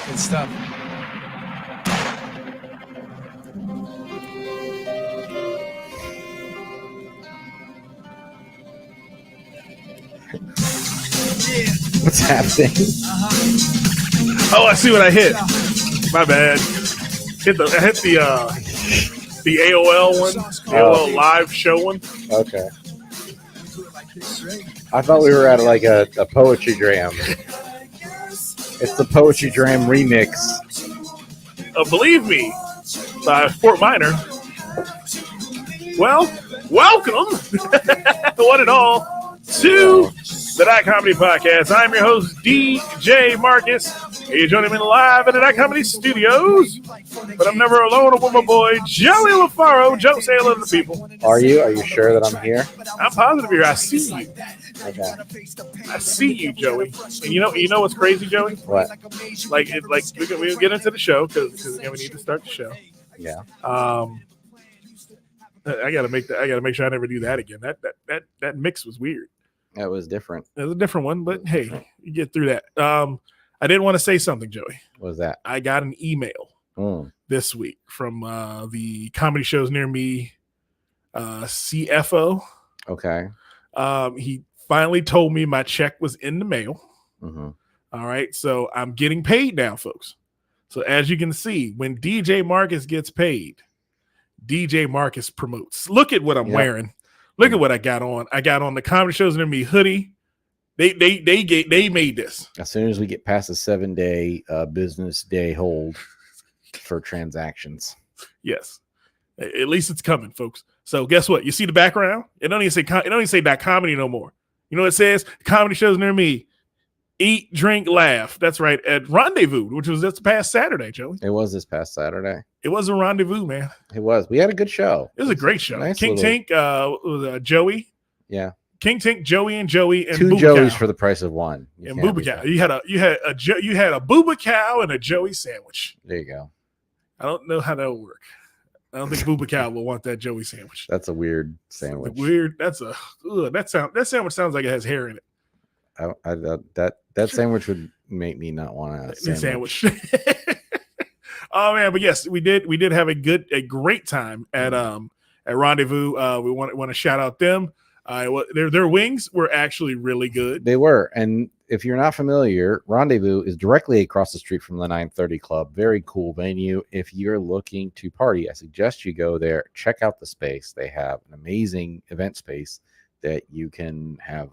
Good stuff. What's happening? Oh, I see what I hit. My bad. I hit the AOL one, AOL live show one. Okay. I thought we were at like a poetry jam. It's the poetry jam remix. Believe me, by Fort Minor. Well, welcome, one and all, to the Dot Comedy Podcast. I'm your host, DJ Marcus. You're joining me live at the Dot Comedy Studios. But I'm never alone. I'm with my boy, Joey LaFaro. Joe, say hello to the people. Are you? Are you sure that I'm here? I'm positive here. I see you. Okay. I see you, Joey. And you know what's crazy, Joey? What? Like we'll get into the show because we need to start the show. Yeah. I gotta make sure I never do that again. That mix was weird. That was different. It was a different one, but hey, you get through that. I did want to say something, Joey. What was that? I got an email this week from the Comedy Shows Near Me CFO. Okay. He finally told me my check was in the mail. Mm-hmm. All right, so I'm getting paid now, folks. So as you can see, when DJ Marcus gets paid, DJ Marcus promotes. Look at what I'm wearing. Look at what I got on. I got on the Comedy Shows Near Me hoodie. They made this. As soon as we get past the 7-day business day hold for transactions. Yes. At least it's coming, folks. So guess what? You see the background? It don't even say that comedy no more. You know what it says? Comedy Shows Near Me. Eat, drink, laugh. That's right. At Rendezvous, which was this past Saturday, Joey. It was this past Saturday. It was a rendezvous, man. It was. We had a good show. It was a great show. Nice King Tink, Joey. Yeah. King Tink, Joey, and Joey, and two Booba Joeys Cow. for the price of one. And Booba Cow. You had a Booba Cow and a Joey sandwich. There you go. I don't know how that will work. I don't think Booba Cow will want that Joey sandwich. That's a weird sandwich. That sandwich sounds like it has hair in it. That sandwich would make me not want a sandwich. Oh man, but yes, we did have a great time at Rendezvous. We want to shout out them. Their wings were actually really good. They were, and if you're not familiar, Rendezvous is directly across the street from the 930 Club. Very cool venue. If you're looking to party, I suggest you go there. Check out the space. They have an amazing event space that you can have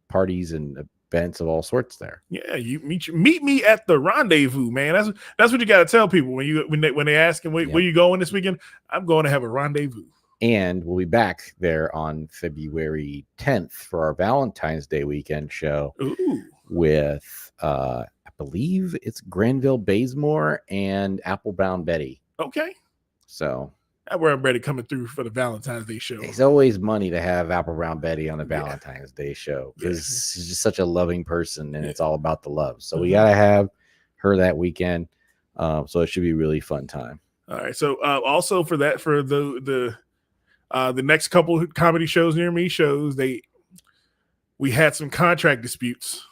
parties and events of all sorts there. Yeah, you meet me at the Rendezvous, man. That's what you got to tell people when they ask where you going this weekend. I'm going to have a rendezvous. And we'll be back there on February 10th for our Valentine's Day weekend show. Ooh. With I believe it's Granville Bazemore and Applebound Betty. Okay. So we're ready coming through for the Valentine's Day show. It's always money to have Applebound Betty on the Valentine's Day show because she's just such a loving person and it's all about the love. So we gotta have her that weekend. So it should be a really fun time. All right. So also for the next couple of Comedy Shows Near Me shows, we had some contract disputes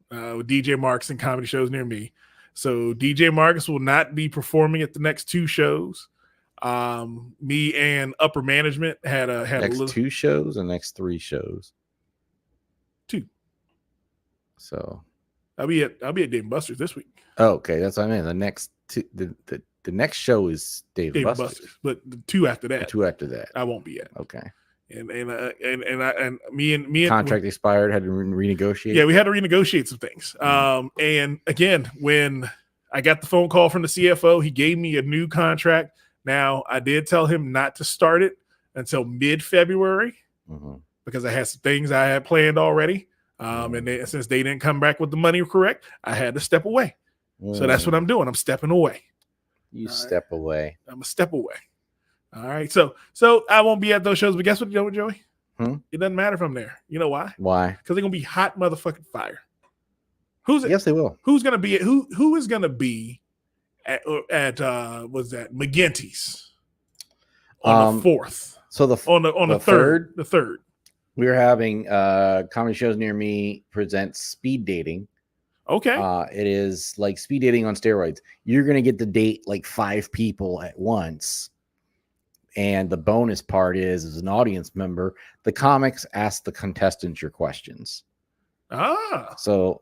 with DJ Marcus and Comedy Shows Near Me. So DJ Marcus will not be performing at the next two shows. Me and upper management had next two shows and next three shows. Two. So I'll be at Dave & Buster's this week. Oh, okay, that's what I mean. The next the next show is Dave & Buster's, but the two after that. I won't be at. Okay. And me and contract expired, had to renegotiate. Yeah, we had to renegotiate some things. And again, when I got the phone call from the CFO, he gave me a new contract. Now I did tell him not to start it until mid-February because I had some things I had planned already. And since they didn't come back with the money correct, I had to step away. So that's what I'm doing. I'm stepping away. You step away. I'm a step away. All right. So I won't be at those shows, but guess what, Joey? It doesn't matter if I'm there. You know why? Why? Because they're gonna be hot motherfucking fire. Yes, they will. Who's gonna be who is gonna be at was that McGinty's on the 4th? So on the third. The third. We're having Comedy Shows Near Me presents Speed Dating Okay. It is like speed dating on steroids. You're going to get to date like 5 people at once. And the bonus part is, as an audience member, the comics ask the contestants your questions. So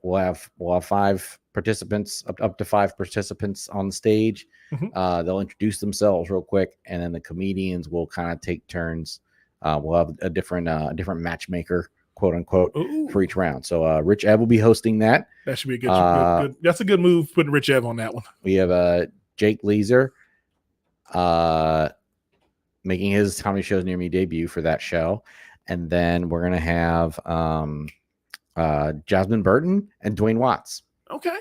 we'll have 5 participants, up to 5 participants on stage. They'll introduce themselves real quick, and then the comedians will kind of take turns. We'll have a different matchmaker, quote unquote, for each round. So Rich Ev will be hosting that. That should be a good. That's a good move, putting Rich Ev on that one. We have Jake Leeser making his Comedy Shows Near Me debut for that show, and then we're gonna have Jasmine Burton and Dwayne Watts. Okay.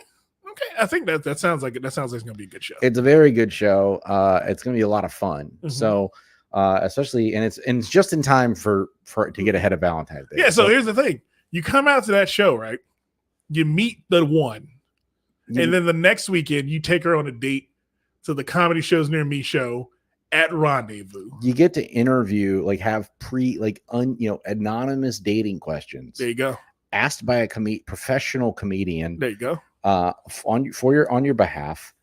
I think that sounds like it's gonna be a good show. It's a very good show. It's gonna be a lot of fun. So especially, and it's just in time for to get ahead of Valentine's Day. Yeah. So here's the thing: you come out to that show, right? You meet the one, and then the next weekend you take her on a date to the Comedy Shows Near Me show at Rendezvous. You get to interview, like have anonymous dating questions. There you go. Asked by a professional comedian. There you go. On your behalf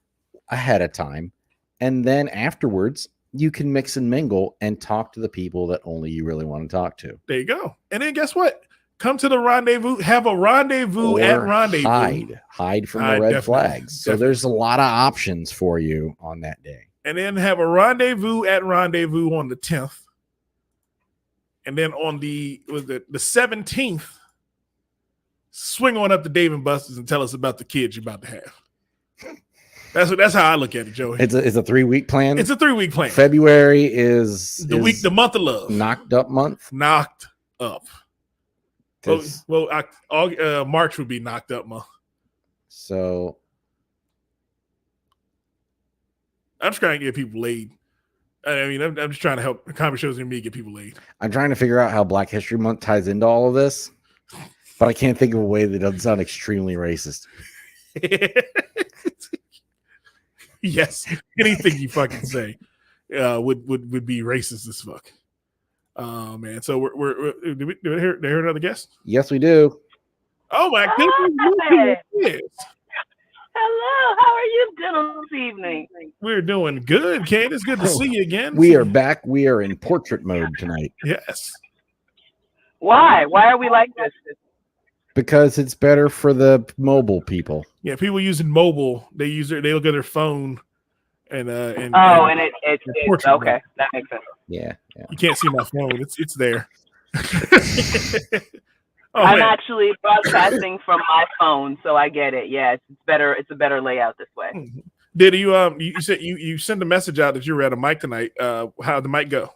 ahead of time, and then afterwards you can mix and mingle and talk to the people that only you really want to talk to. There you go. And then guess what? Come to the rendezvous. Have a rendezvous at Rendezvous. Hide from the red flags. So there's a lot of options for you on that day. And then have a rendezvous at Rendezvous on the 10th. And then on the 17th, swing on up to Dave and Buster's and tell us about the kids you're about to have. That's how I look at it, Joey. It's a 3-week plan. It's a 3-week plan. February is the month of love. Knocked up month. Knocked up. Well, March would be knocked up month. So I'm just trying to get people laid. I mean, I'm just trying to help Comedy Shows Near Me get people laid. I'm trying to figure out how Black History Month ties into all of this, but I can't think of a way that doesn't sound extremely racist. Yes, anything you fucking say would be racist as fuck. Man. So we're did we hear another guest? Yes, we do. Oh my goodness! Hello, how are you doing this evening? We're doing good, Kate. It's good to see you again. We are back. We are in portrait mode tonight. Yes. Why? Why are we like this? Because it's better for the mobile people. Yeah, people using mobile, they look at their phone and it's okay. Mode. That makes sense. Yeah. You can't see my phone. It's there. I'm actually broadcasting from my phone, so I get it. Yeah, it's better. It's a better layout this way. Did you you said you sent a message out that you were at a mic tonight. How'd the mic go?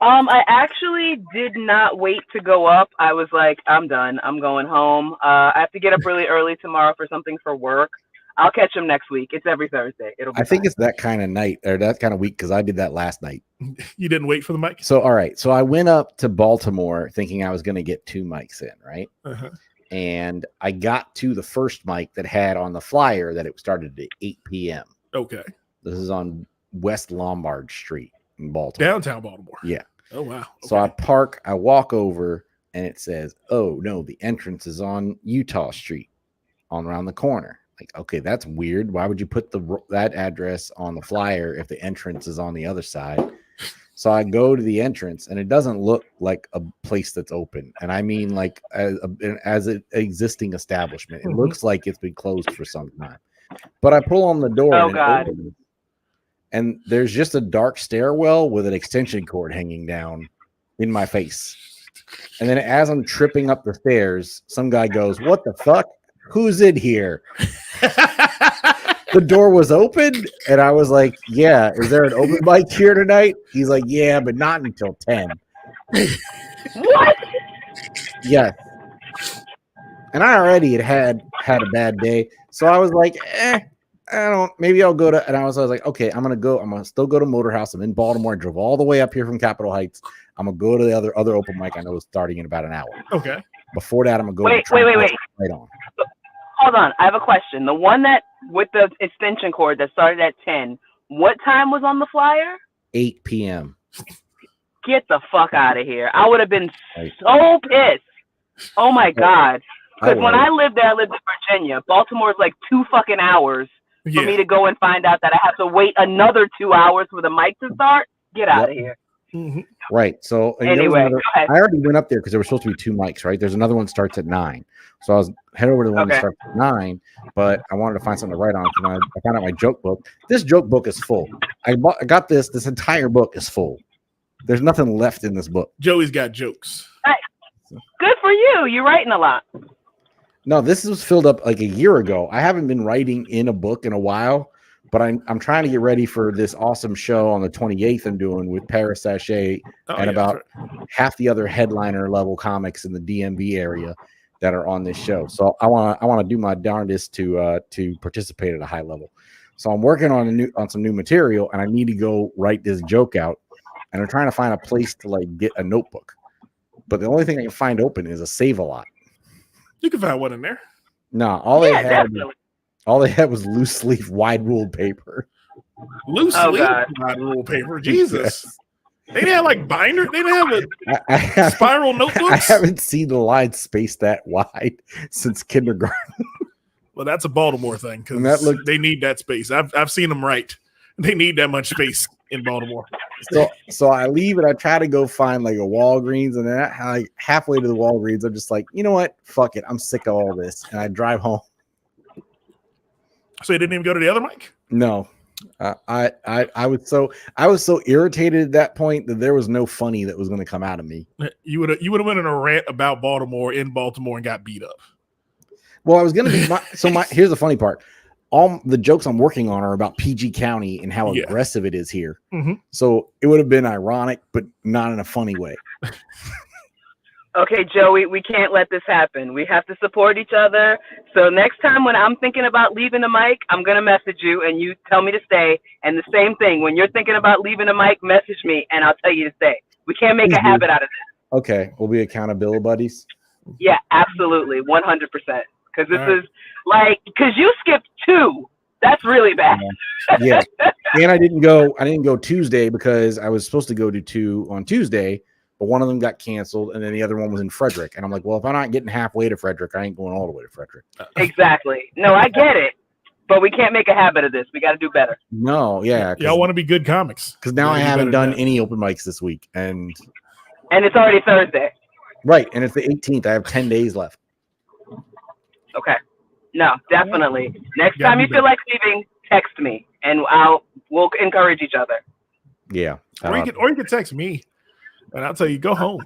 I actually did not wait to go up. I was like, I'm done. I'm going home. I have to get up really early tomorrow for something for work. I'll catch them next week. It's every Thursday. I think it's that kind of night or that kind of week because I did that last night. You didn't wait for the mic? So, all right. So I went up to Baltimore thinking I was going to get 2 mics in, right? And I got to the first mic that had on the flyer that it started at 8 p.m. Okay. This is on West Lombard Street in Baltimore. Downtown Baltimore. Yeah. Oh, wow. Okay. So I walk over and it says, oh, no, the entrance is on Utah Street around the corner. Like, okay, that's weird. Why would you put that address on the flyer if the entrance is on the other side? So I go to the entrance and it doesn't look like a place that's open. And I mean, like as an existing establishment, it looks like it's been closed for some time. But I pull on the door and there's just a dark stairwell with an extension cord hanging down in my face. And then as I'm tripping up the stairs, some guy goes, "What the fuck? Who's in here?" The door was open, and I was like, "Yeah, is there an open mic here tonight?" He's like, "Yeah, but not until 10." What? Yeah. And I already had a bad day, so I was like, maybe I'll go to. And I was like, okay, I'm gonna still go to Motor House. I'm in Baltimore. I drove all the way up here from Capitol Heights. I'm gonna go to the other open mic. I know it's starting in about an hour. Okay. Before that, I'm gonna go. Wait. Right on. Hold on, I have a question. The one that with the extension cord that started at 10, what time was on the flyer? 8 p.m. Get the fuck out of here. I would have been so pissed. Oh my God. Because when I lived there, I lived in Virginia. Baltimore's like 2 fucking hours for me to go and find out that I have to wait another 2 hours for the mic to start. Get out of here. Mm-hmm. Right. So anyway, I already went up there because there were supposed to be 2 mics, right? There's another one starts at 9. So I was head over to the one that starts at 9, but I wanted to find something to write on. I found out my joke book. This joke book is full. I got this. This entire book is full. There's nothing left in this book. Joey's got jokes. Good for you. You're writing a lot. No, this was filled up like a year ago. I haven't been writing in a book in a while, but I'm trying to get ready for this awesome show on the 28th I'm doing with Paris Sachet and about half the other headliner level comics in the DMV area that are on this show. So I want to do my darndest to participate at a high level. So I'm working on some new material, and I need to go write this joke out, and I'm trying to find a place to like get a notebook. But the only thing I can find open is a Save-A-Lot. You can find one in there. No, all they had was loose leaf wide ruled paper. Loose leaf wide ruled paper. Jesus. Yes. They didn't have like binder. They didn't have spiral notebooks. I haven't seen the line spaced that wide since kindergarten. Well, that's a Baltimore thing because they need that space. I've seen them write. They need that much space in Baltimore. So I leave and I try to go find like a Walgreens, and then like halfway to the Walgreens, I'm just like, you know what? Fuck it. I'm sick of all this. And I drive home. So you didn't even go to the other mic? No. I was so irritated at that point that there was no funny that was going to come out of me. You would have went in a rant about Baltimore in Baltimore and got beat up. Well, I was going to be here's the funny part. All the jokes I'm working on are about PG County and how aggressive it is here. Mm-hmm. So it would have been ironic, but not in a funny way. Okay, Joey, we can't let this happen. We have to support each other. So next time when I'm thinking about leaving the mic, I'm going to message you and you tell me to stay. And the same thing, when you're thinking about leaving the mic, message me and I'll tell you to stay. We can't make a habit out of this. Okay, we'll be accountability buddies. Yeah, absolutely, 100%. Because this is like, because you skipped 2. That's really bad. Yeah, and I didn't go Tuesday because I was supposed to go to 2 on Tuesday. But one of them got canceled, and then the other one was in Frederick. And I'm like, well, if I'm not getting halfway to Frederick, I ain't going all the way to Frederick. Exactly. No, I get it. But we can't make a habit of this. We got to do better. No, yeah. Y'all want to be good comics. Because now I haven't done any open mics this week. And it's already Thursday. Right. And it's the 18th. I have 10 days left. Okay. No, definitely. Next time you feel like leaving, text me, and we'll encourage each other. Yeah. Or you can text me. And I'll tell you, go home.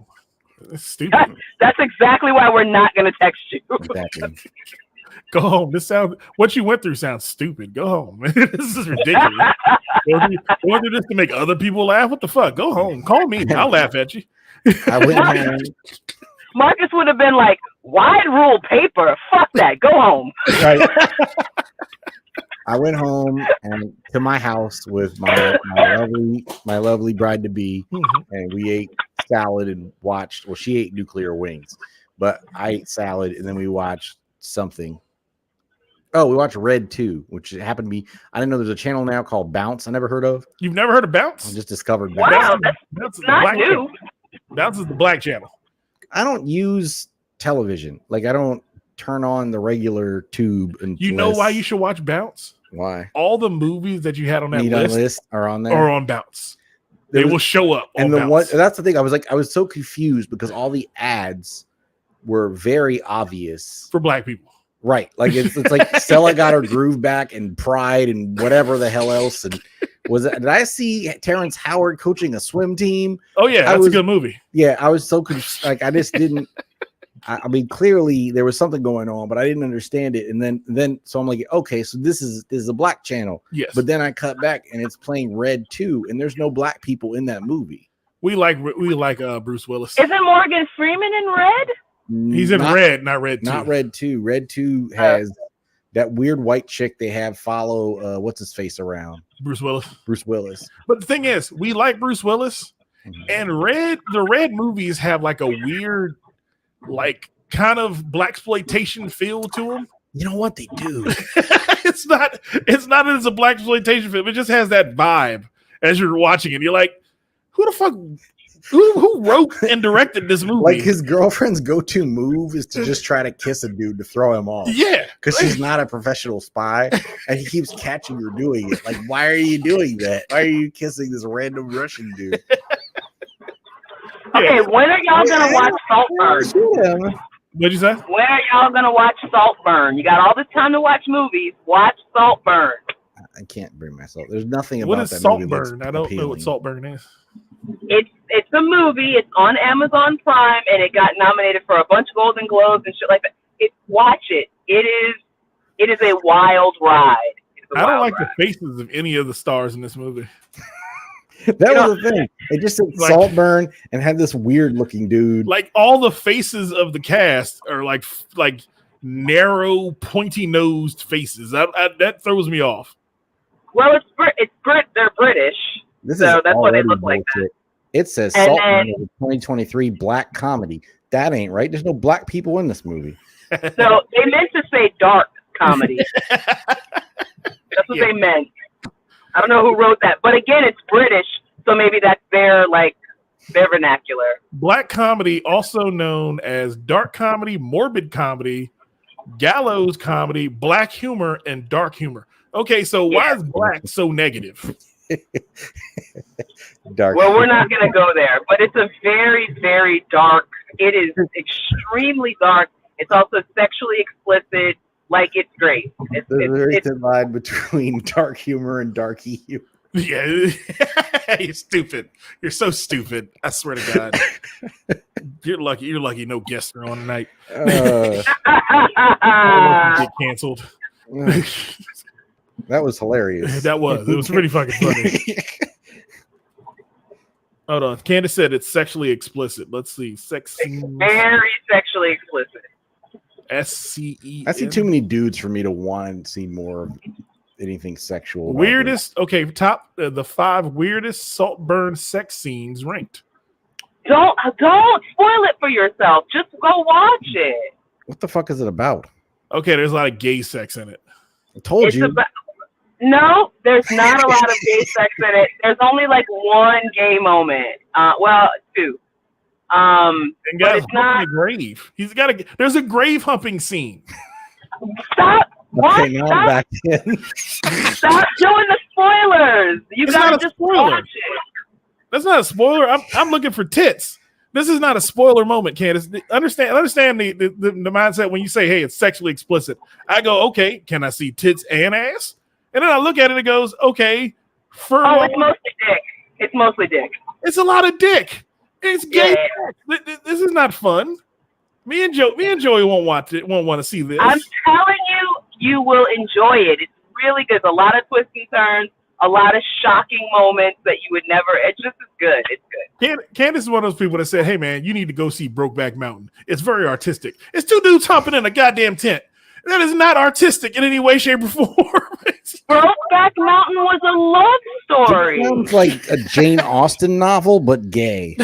It's stupid. That's exactly why we're not going to text you. Exactly. Go home. What you went through sounds stupid. Go home. This is ridiculous. Going through this to make other people laugh? What the fuck? Go home. Call me. I'll laugh at you. I went home. Marcus would have been like, wide rule paper. Fuck that. Go home. Right. I went home and to my house with my lovely bride to be, and we ate salad and watched. Well, she ate Nuclear Wings, but I ate salad and then we watched something. Oh, we watched Red 2, which happened to be. I didn't know there's a channel now called Bounce. I never heard of. You've never heard of Bounce? I just discovered Bounce. Wow, that's not new. Channel. Bounce is the black channel. I don't use television. Like I don't turn on the regular tube. You know why you should watch Bounce? Why? All the movies that you had on that list are on there. Or on Bounce. They will show up. And that's the thing. I was so confused because all the ads were very obvious for black people. Right. Like it's like Stella got her groove back and Pride and whatever the hell else. And did I see Terrence Howard coaching a swim team? Oh yeah, that's a good movie. Yeah, I was so confused. Like I just didn't. I mean, clearly there was something going on, but I didn't understand it. And then so I'm like, okay, so this is a black channel. Yes. But then I cut back and it's playing Red 2, and there's no black people in that movie. We like Bruce Willis. Isn't Morgan Freeman in Red? He's in Red, not Red 2. Not Red 2. Red 2 has that weird white chick they have follow what's his face around. Bruce Willis. But the thing is, we like Bruce Willis, and the Red movies have like a weird, like kind of blaxploitation feel to them. You know what they do? It's not that it's a blaxploitation film. It just has that vibe as you're watching it. You're like, who the fuck Who wrote and directed this movie? Like his girlfriend's go-to move is to just try to kiss a dude to throw him off. Yeah, Because she's not a professional spy, and he keeps catching her doing it. Like, why are you doing that? Why are you kissing this random Russian dude? Okay, when are y'all gonna watch Saltburn? What'd you say? When are y'all gonna watch Saltburn? You got all this time to watch movies. Watch Saltburn. I can't bring myself. There's nothing What about is that movie that's Saltburn? I don't know what appealing. Saltburn is. It's a movie. It's on Amazon Prime, and it got nominated for a bunch of Golden Globes and shit like that. Watch it. It is a wild ride. I don't like the faces of any of the stars in this movie. That was the thing. They just said Like- Saltburn and had this weird looking dude. Like all the faces of the cast are like narrow, pointy nosed faces. That throws me off. Well, they're British. This So is that's why they already look like bullshit. It says And Saltburn then- is a 2023 black comedy. That ain't right. There's no black people in this movie. So they meant to say dark comedy. That's what Yeah. they meant. I don't know who wrote that, but again, it's British, so maybe that's their vernacular. Black comedy, also known as dark comedy, morbid comedy, gallows comedy, black humor, and dark humor. Okay, so why is black so negative? Dark. Well, we're not going to go there, but it's a very, very dark. It is extremely dark. It's also sexually explicit. Like, it's great. There's a very thin line between dark humor and darky humor. Yeah, you're stupid. You're so stupid. I swear to God. You're lucky. You're lucky. No guests are on tonight. Get canceled. That was hilarious. That was. It was pretty fucking funny. Hold on. Candace said it's sexually explicit. Let's see. Sex scenes. Very sexually explicit. SCE. I see too many dudes for me to want to see more of anything sexual. about Weirdest. Okay, top the 5 weirdest Saltburn sex scenes ranked. Don't spoil it for yourself. Just go watch it. this. What the fuck is it about? Okay, there's a lot of gay sex in it. I told you. No, there's not a lot of gay sex in it. There's only like one gay moment. Well, 2. And guys, it's not- a grave. There's a grave humping scene. Stop. What? Okay, now I'm back in. Stop doing the spoilers. You It's gotta not a just spoiler. watch it. That's not a spoiler. I'm looking for tits. This is not a spoiler moment, Candace. Understand the mindset when you say, hey, it's sexually explicit. I go, okay, can I see tits and ass? And then I look at it and it goes, okay, Oh, it's mostly dick. It's mostly dick. it's a lot of dick. It's gay. Yeah. This is not fun. Me and Joey won't want to see this. I'm telling you, you will enjoy it. It's really good. There's a lot of twists and turns, a lot of shocking moments that you would never. It's just as good. It's good. Candace is one of those people that said, hey, man, you need to go see Brokeback Mountain. It's very artistic. It's 2 dudes humping in a goddamn tent. That is not artistic in any way, shape, or form. Brokeback Mountain was a love story. Sounds like a Jane Austen novel, but gay.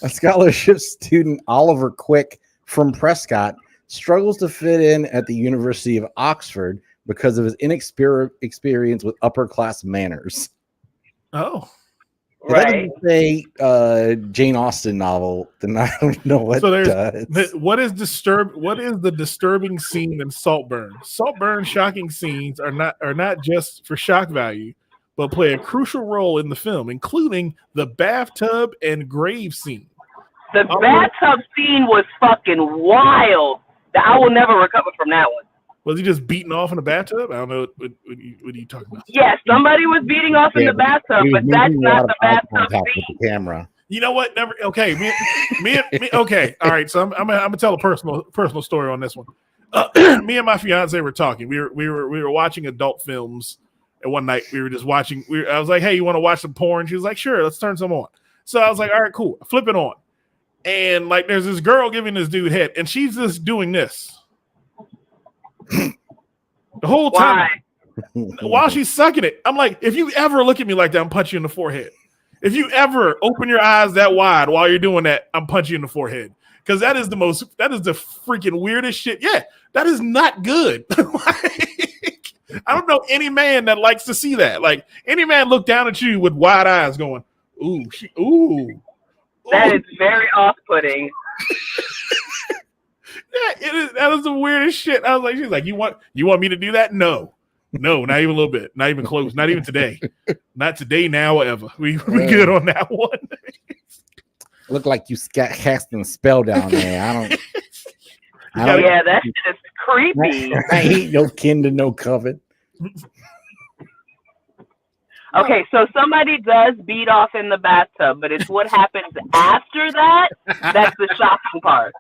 A scholarship student, Oliver Quick from Prescott, struggles to fit in at the University of Oxford because of his inexperience with upper-class manners. Oh. If that Right. doesn't say Jane Austen novel, then I don't know what So does. what is the disturbing scene in Saltburn? Saltburn shocking scenes are not just for shock value, but play a crucial role in the film, including the bathtub and grave scene. The bathtub scene was fucking wild. I will never recover from that one. Was he just beating off in the bathtub? I don't know what are you talking about. Yes, somebody was beating off in the bathtub, He was but that's making a lot not of the eye bathtub contact scene. with the camera. You know what? Never. Okay, me. Okay, all right. So I'm gonna tell a personal story on this one. Me and my fiance were talking. We were watching adult films, and one night we were just watching. I was like, "Hey, you want to watch some porn?" She was like, "Sure, let's turn some on." So I was like, "All right, cool." I flip it on, and like, there's this girl giving this dude head, and she's just doing this the whole time. Why? While she's sucking it. I'm like, if you ever look at me like that, I'm punching you in the forehead. If you ever open your eyes that wide while you're doing that, I'm punching you in the forehead. Because that is the freaking weirdest shit. Yeah, that is not good. Like, I don't know any man that likes to see that. Like any man look down at you with wide eyes, going, "Ooh, ooh." That is very off-putting. Yeah, it is. That was the weirdest shit. I was like, she's like, you want me to do that? No, not even a little bit. Not even close. Not even today. Not today, now, or ever. We good on that one. Look like you casting a spell down there. I don't. Yeah, that shit is creepy. I ain't no kin to no coven. Okay, so somebody does beat off in the bathtub, but it's what happens after that that's the shocking part.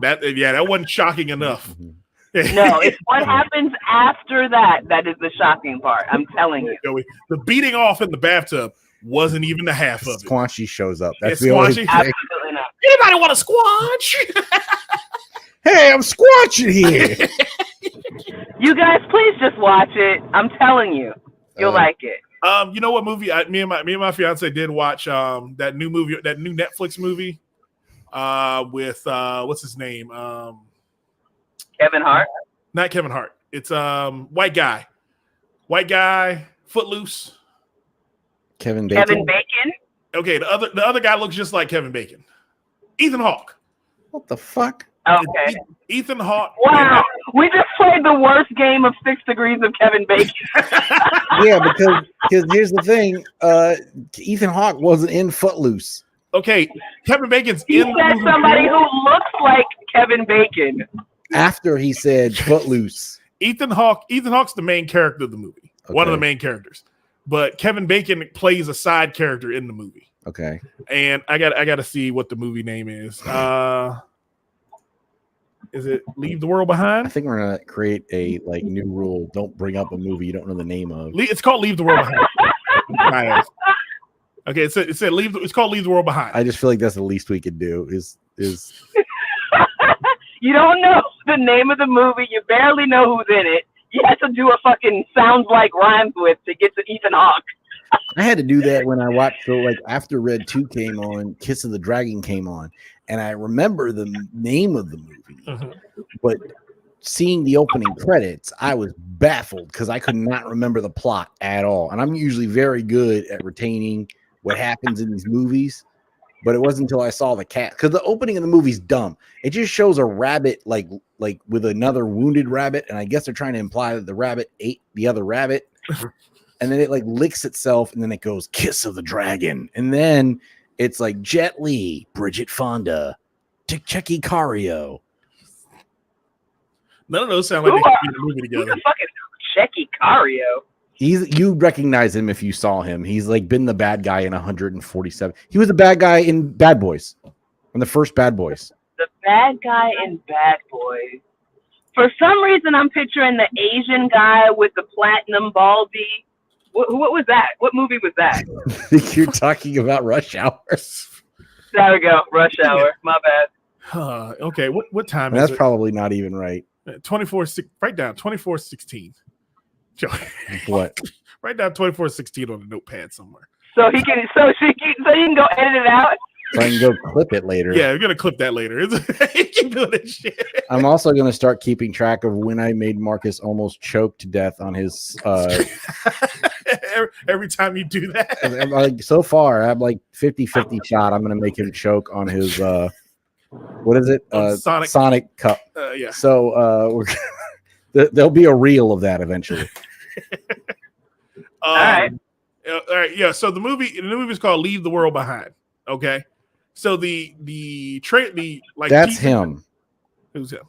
That wasn't shocking enough. No, it's what happens after that that is the shocking part. I'm telling you. Joey, the beating off in the bathtub wasn't even the half of it. Squanchy shows up. That's It's the only Squanchy? thing. Absolutely not. Anybody want a squanch? Hey, I'm squatching here. You guys, please just watch it. I'm telling you, you'll like it. You know what movie? Me and my fiance did watch that new Netflix movie with what's his name? Kevin Hart. Not Kevin Hart. It's white guy, Footloose. Kevin Bacon. Kevin Bacon. Okay, the other guy looks just like Kevin Bacon. Ethan Hawke. What the fuck? Okay. Ethan Hawke. Wow, we just played the worst game of 6 Degrees of Kevin Bacon. Yeah, because here's the thing. Ethan Hawke wasn't in Footloose. Okay, Kevin Bacon's He in the said movie. somebody who looks like Kevin Bacon. After he said Footloose. Ethan Hawke's the main character of the movie. One of the main characters. But Kevin Bacon plays a side character in the movie. Okay. And I got to see what the movie name is. Is it Leave the World I Behind? think we're gonna create a new rule. Don't bring up a movie you don't know the name of. It's called Leave the World Behind. Okay, it's called Leave the World Behind. I just feel like that's the least we could do is You don't know the name of the movie. You barely know who's in it. You have to do a fucking sounds like rhymes with to get to Ethan Hawke. I had to do that when I watched after Red 2 came on, Kiss of the Dragon came on, and I remember the name of the movie. But seeing the opening credits, I was baffled because I could not remember the plot at all. And I'm usually very good at retaining what happens in these movies, but it wasn't until I saw the cat, because the opening of the movie's dumb. It just shows a rabbit like with another wounded rabbit, and I guess they're trying to imply that the rabbit ate the other rabbit. And then it licks itself, and then it goes Kiss of the Dragon. And then it's like Jet Li, Bridget Fonda, Checky Cario. None of those sound like they could be in a movie Who together. the fuck is Checky Cario? You recognize him if you saw him. He's been the bad guy in 147. He was the bad guy in Bad Boys, in the first Bad Boys. The bad guy in Bad Boys. For some reason, I'm picturing the Asian guy with the platinum baldy. What was that? What movie was that? I think you're talking about Rush Hour. There we go. Rush Hour. My bad. Okay, what time That's is it? probably not even right. 24. Write down 24:16. What? Write down 24:16 on a notepad somewhere. So you can go edit it out. So I can go clip it later. Yeah, we're gonna clip that later. You can do this shit. I'm also going to start keeping track of when I made Marcus almost choke to death on his. Every time you do that, So far, I'm 50-50 shot. I'm going to make him choke on his. What is it? Sonic Cup. Yeah. So there'll be a reel of that eventually. All right. All right. Yeah. So the movie is called Leave the World Behind. Okay. So the that's him. Who's him?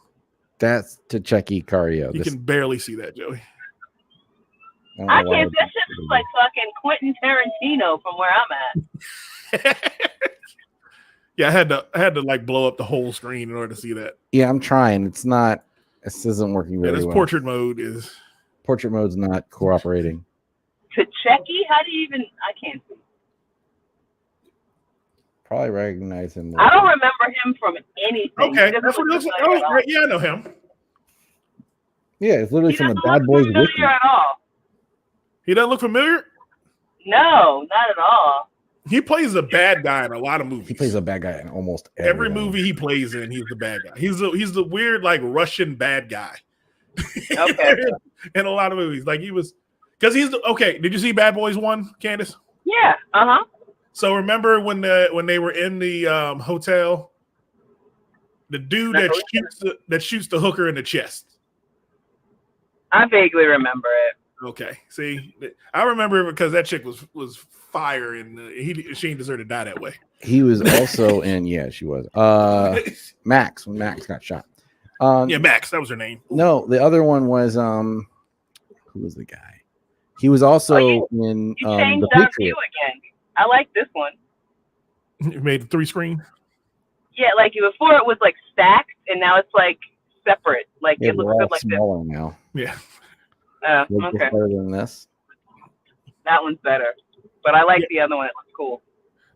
That's Checky Cario. You can barely see that, Joey. I can't. That shit looks like fucking Quentin Tarantino from where I'm at. Yeah, I had to blow up the whole screen in order to see that. Yeah, I'm trying. This isn't working very well. Portrait mode's not cooperating. To Checky? How do you even? I can't see. Probably recognize him. I don't remember him from anything. Okay, that's what it looks like. Oh, right. Yeah, I know him. Yeah, it's literally from the Bad Bad Boys Wiki. At all. He doesn't look familiar? No, not at all. He plays a bad guy in a lot of movies. He plays a bad guy in almost every movie he plays in. He's the bad guy. He's the weird Russian bad guy. Okay. in a lot of movies. Like he was, because okay. Did you see Bad Boys 1, Candace? Yeah. So remember when they were in the hotel, the dude that shoots the hooker in the chest. I vaguely remember it. Okay, see, I remember it because that chick was fire, and she ain't deserve to die that way. He was also in, yeah, she was. Max, when Max got shot. Yeah, Max, that was her name. No, the other one was who was the guy? He was also in You changed The our Patriot. view again. I like this one. You made the 3-screen. Yeah, like before it was like stacked, and now it's like separate. Like Yeah, it looks they're all good like this. smaller now. Yeah, Looks Okay, better than this. that one's better. But I like the other one. It looks cool.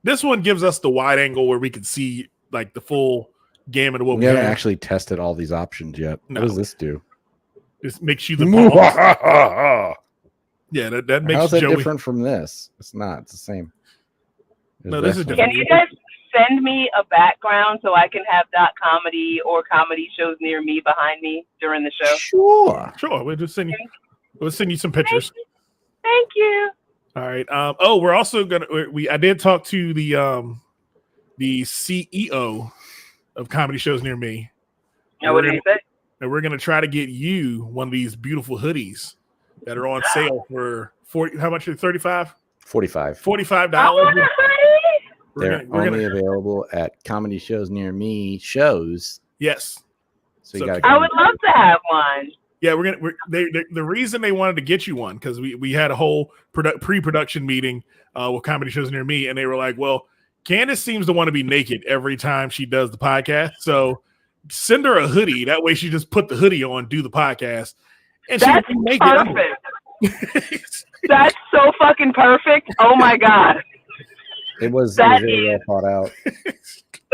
this one gives us the wide angle where we can see like the full gamut of what We we haven't have. actually tested all these options yet. No. What does this do? Just makes you the palms. How's Yeah, that makes that Joey. different from this? It's not. It's the same. No, this is one. different. Can you guys send me a background so I can have .comedy or comedy shows near me behind me during the show? Sure. Sure, we'll send you some pictures. Thank you. All right. We're also gonna. I did talk to the CEO of comedy shows near me. Now, what did you say? And we're gonna try to get you one of these beautiful hoodies that are on sale for 40. How much? 35? 45. $45. I want a hoodie. They're only available at comedy shows near me shows. Yes. So you So- got to. I would love to have one. Yeah, the reason they wanted to get you one because we had a whole pre-production meeting with comedy shows near me, and they were like, "Well, Candace seems to want to be naked every time she does the podcast, so send her a hoodie. That way, she just put the hoodie on, do the podcast, and That's she can be naked." perfect. That's so fucking perfect. Oh my god. It was That really well is- thought out.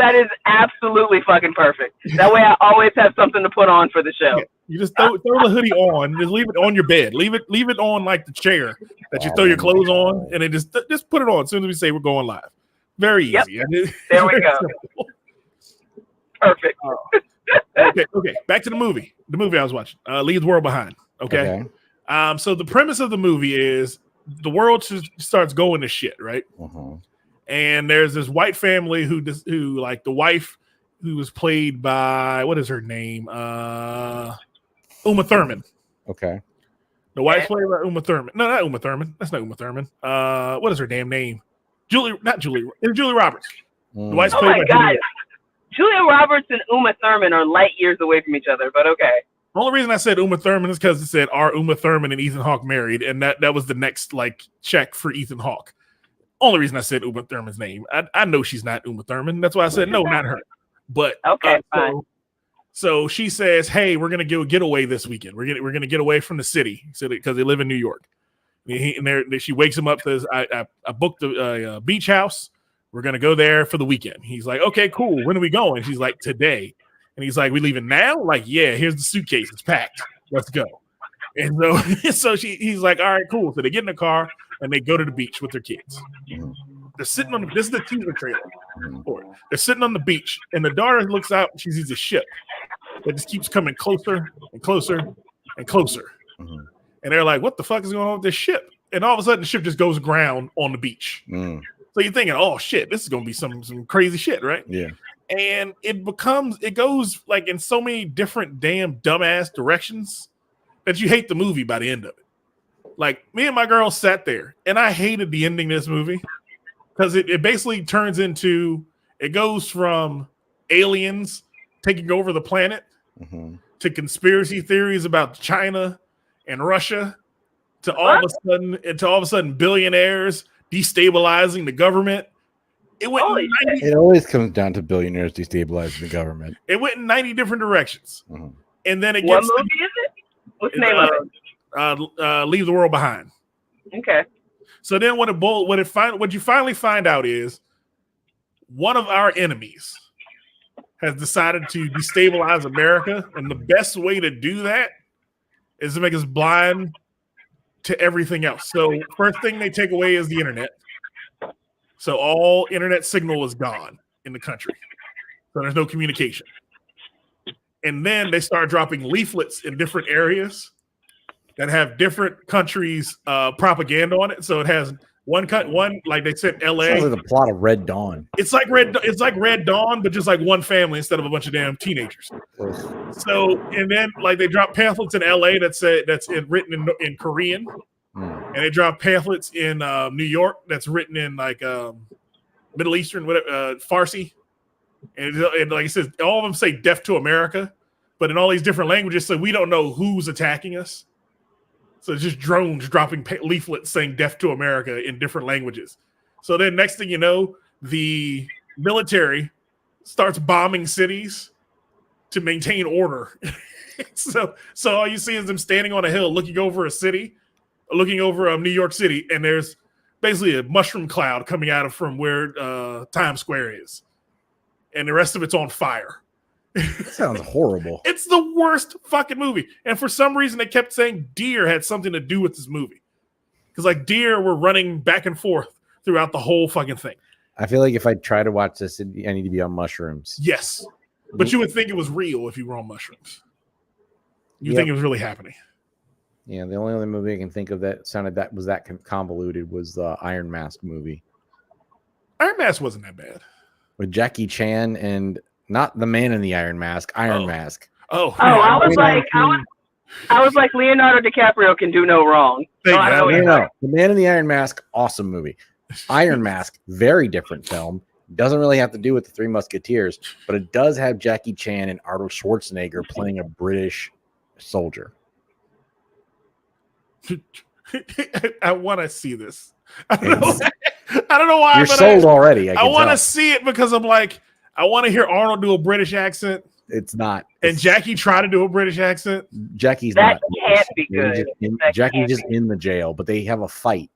That is absolutely fucking perfect. That way I always have something to put on for the show. You just throw the hoodie on, just leave it on your bed, leave it on like the chair that you throw your clothes on, and then just put it on as soon as we say we're going live. Very easy. Yep. There we go. Perfect. Okay. Back to the movie. The movie I was watching. Leave the World Behind. Okay. So the premise of the movie is the world starts going to shit, right? Uh-huh. And there's this white family who like the wife who was played by what is her name? Uma Thurman. Okay. The wife's played by Uma Thurman. No, not Uma Thurman. That's not Uma Thurman. What is her damn name? It's Julie Roberts. The wife's Oh played my by god. Julia Roberts and Uma Thurman are light years away from each other, but okay. The only reason I said Uma Thurman is because it said, "Are Uma Thurman and Ethan Hawke married?" And that was the next like check for Ethan Hawke. Only reason I said Uma Thurman's name. I know she's not Uma Thurman. That's why I said no, not her. But Okay, fine. So she says, "Hey, we're gonna go get away this weekend. We're gonna get away from the city, because they live in New York." And she wakes him up. Says, "I booked a beach house. We're gonna go there for the weekend." He's like, "Okay, cool. When are we going?" She's like, "Today." And he's like, "We leaving now?" Like, "Yeah. Here's the suitcase. It's packed. Let's go." And so he's like, "All right, cool." So they get in the car and they go to the beach with their kids. They're sitting on this is the teaser trailer for it. They're sitting on the beach, and the daughter looks out and she sees a ship that just keeps coming closer and closer and closer. Mhm. And they're like, "What the fuck is going on with this ship?" And all of a sudden, the ship just goes aground on the beach. Mm. So you're thinking, "Oh shit, this is gonna be some crazy shit, right?" Yeah. And it goes like in so many different damn dumbass directions that you hate the movie by the end of it. Like me and my girl sat there, and I hated the ending of this movie because it basically turns into it goes from aliens taking over the planet Mhm. to conspiracy theories about China and Russia to all of a sudden billionaires destabilizing the government. It went Holy in 90, It always comes down to billionaires destabilizing the government. it went in 90 different directions. Mhm. And then it What gets movie is it? What's the name of it? Leave the World Behind. Okay. So then what you finally find out is one of our enemies has decided to destabilize America, and the best way to do that is to make us blind to everything else. So first thing they take away is the internet. So all internet signal is gone in the country. So there's no communication. And then they start dropping leaflets in different areas that have different countries' propaganda on it. So it has one like they said, L.A. Sounds like the plot of Red Dawn. It's like Red Dawn, but just like one family instead of a bunch of damn teenagers. Ugh. So and then like they drop pamphlets in L.A. that's written in Korean, Mm. and they drop pamphlets in New York that's written in like Middle Eastern, whatever, Farsi, and like it says, all of them say "Death to America," but in all these different languages, so we don't know who's attacking us. So it's just drones dropping leaflets saying "Death to America" in different languages. So then next thing you know, the military starts bombing cities to maintain order. so all you see is them standing on a hill looking over a city, looking over New York City, and there's basically a mushroom cloud coming out of from where Times Square is. And the rest of it's on fire. That sounds horrible. It's the worst fucking movie. And for some reason, they kept saying deer had something to do with this movie. Because, like, deer were running back and forth throughout the whole fucking thing. I feel like if I try to watch this, I need to be on mushrooms. Yes. But you would think it was real if you were on mushrooms. You think it was really happening. Yeah, the only other movie I can think of that sounded that was that convoluted was the Iron Mask movie. Iron Mask wasn't that bad. With Jackie Chan and not the man in the Iron Mask, Iron Mask. Oh, I was like, Leonardo DiCaprio can do no wrong. No. The Man in the Iron Mask, awesome movie. Iron Mask, very different film. Doesn't really have to do with the Three Musketeers, but it does have Jackie Chan and Arnold Schwarzenegger playing a British soldier. I want to see this. I don't know why. You're sold already. I want to see it because I'm like, I want to hear Arnold do a British accent. It's not. And Jackie try to do a British accent. Jackie's that not. Can't be good. Jackie's just in the jail, but they have a fight.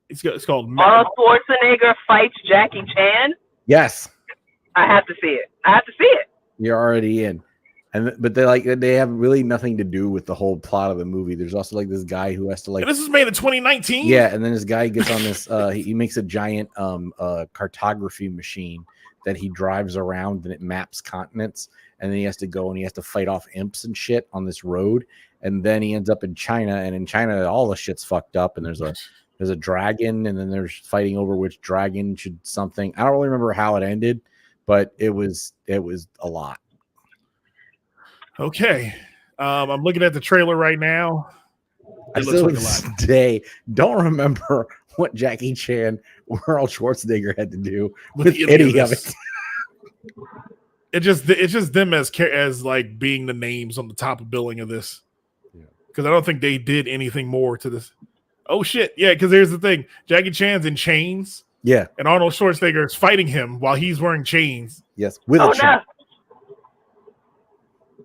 It's called Arnold Schwarzenegger fights Jackie Chan. Yes, I have to see it. You're already in. But they have really nothing to do with the whole plot of the movie. There's also like this guy who has to like. And this is made in 2019. Yeah, and then this guy gets on this. He makes a giant cartography machine that he drives around and it maps continents. And then he has to go and he has to fight off imps and shit on this road. And then he ends up in China, and in China all the shit's fucked up. And there's a dragon, and then there's fighting over which dragon should something. I don't really remember how it ended, but it was a lot. Okay. I'm looking at the trailer right now. I still to this day don't remember what Jackie Chan or Arnold Schwarzenegger had to do with any of it. It's just them as like being the names on the top of billing of this. Because I don't think they did anything more to this. Oh shit. Yeah, because here's the thing. Jackie Chan's in chains. Yeah. And Arnold Schwarzenegger is fighting him while he's wearing chains. Yes. With a chain.